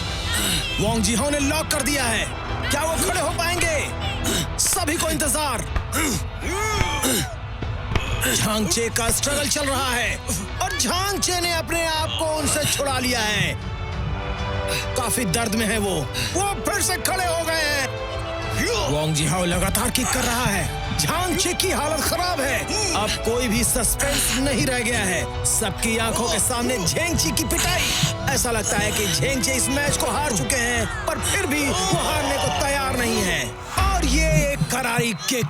वांग जिहाओ ने लॉक कर दिया है। क्या वो खड़े हो पाएंगे? सभी को इंतजार। झांगचे का स्ट्रगल चल रहा है और झांगचे ने अपने आप को उनसे छुड़ा लिया है। काफी दर्द में है वो फिर से खड़े हो गए हैं। वांग जिहाओ लगातार किक कर रहा है। झांगचे की हालत खराब है। अब कोई भी सस्पेंस नहीं रह गया है। सबकी आंखों के सामने झेंगची की पिटाई। ऐसा लगता है कि झेंगचे इस मैच को हार चुके हैं, पर फिर भी वो हारने को तैयार नहीं है। और ये एक करारी किक।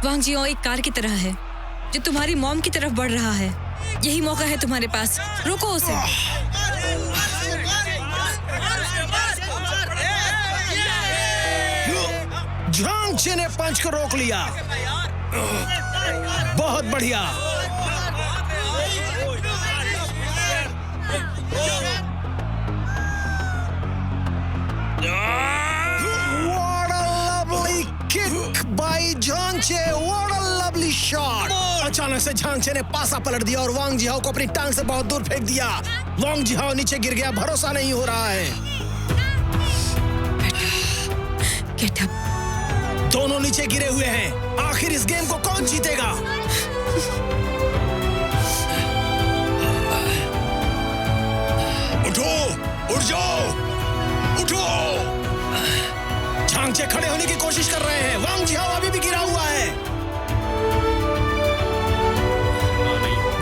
वांग जिहाओ एक कार की तरह है जो तुम्हारी मॉम की तरफ बढ़ रहा है। यही मौका है तुम्हारे पास, रोको उसे। झांगचे ने पंच को रोक लिया। बहुत बढ़िया। What a lovely kick by झांगचे। What a lovely shot। अचानक से झांगचे ने पासा पलट दिया और वांग जिहाओ को अपनी टांग से बहुत दूर फेंक दिया। वांग जिहाओ नीचे गिर गया। भरोसा नहीं हो रहा है। Get up। दोनों नीचे गिरे हुए हैं। आखिर इस गेम को कौन जीतेगा? उठो, उठ जाओ, उठो। झांगचे खड़े होने की कोशिश कर रहे हैं। वांग जिहाओ अभी भी गिरा हुआ है।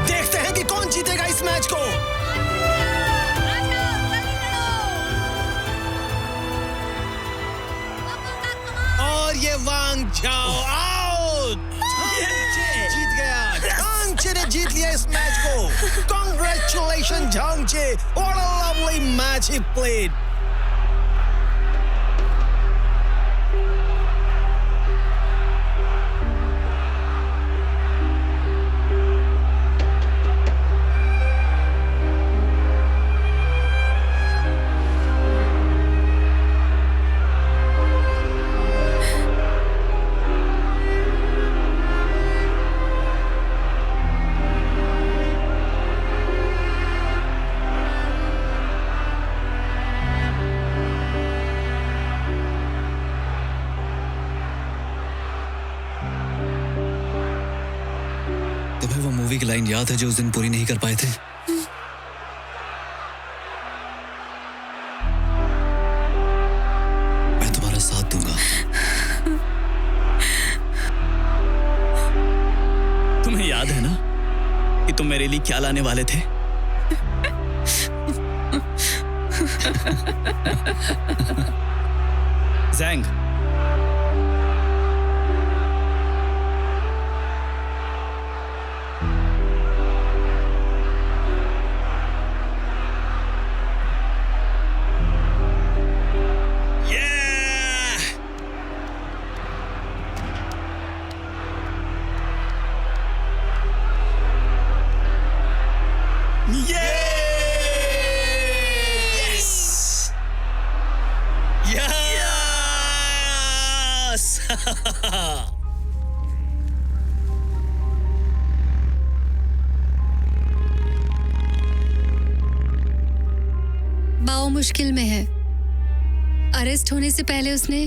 देखते हैं कि कौन जीतेगा इस मैच को। और ये वांग जिहाओ आउट। जीत गया। झांगचे ने जीत लिया इस मैच को। Congratulations झांगचे। What a lovely match he played। तुम्हें वो मूवी की लाइन याद है जो उस दिन पूरी नहीं कर पाए थे? मैं तुम्हारा साथ दूंगा। तुम्हें याद है ना कि तुम मेरे लिए क्या लाने वाले थे? ज़ैंग, बाओ मुश्किल में है। अरेस्ट होने से पहले उसने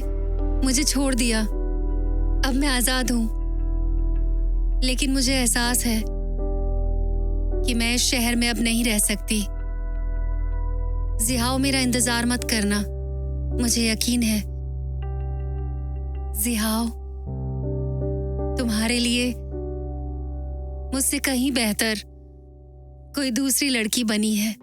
मुझे छोड़ दिया। अब मैं आजाद हूं, लेकिन मुझे एहसास है कि मैं इस शहर में अब नहीं रह सकती। जिहाओ, मेरा इंतजार मत करना, मुझे यकीन है जिहाओ तुम्हारे लिए मुझसे कहीं बेहतर कोई दूसरी लड़की बनी है।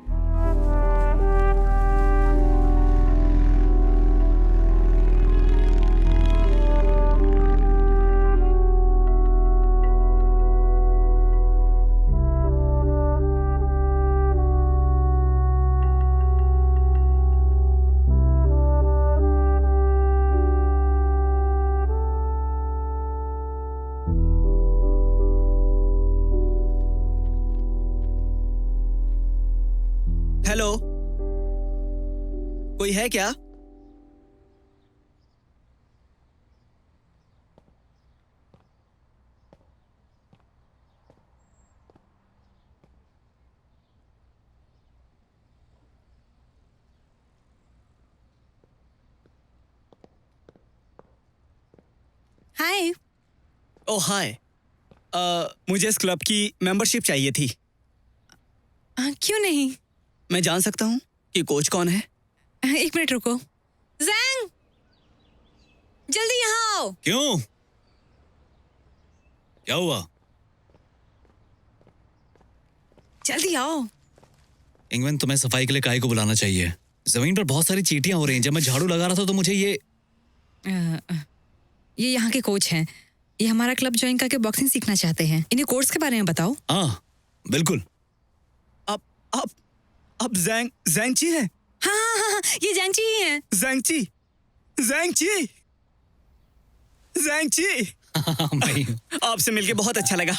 हेलो, कोई है क्या? हाय। ओह हाय, मुझे इस क्लब की मेंबरशिप चाहिए थी। क्यों नहीं? मैं जान सकता हूँ कि कोच कौन है? एक मिनट रुको। जैंग, जल्दी यहाँ आओ। क्यों? क्या हुआ? जल्दी आओ। इंगवेन, तुम्हें सफाई के लिए काहे को बुलाना चाहिए? जमीन पर बहुत सारी चींटियां हो रही हैं। जब मैं झाड़ू लगा रहा था तो मुझे ये यहाँ के कोच हैं। ये हमारा क्लब ज्वाइन करके बॉक्सिंग सीखना चाहते हैं। इन्हें कोर्स के बारे में बताओ। हाँ बिल्कुल। अब जैंगची है? हाँ, ये जैंगची ही हैं। जैंगची भाई आपसे मिलके बहुत अच्छा लगा।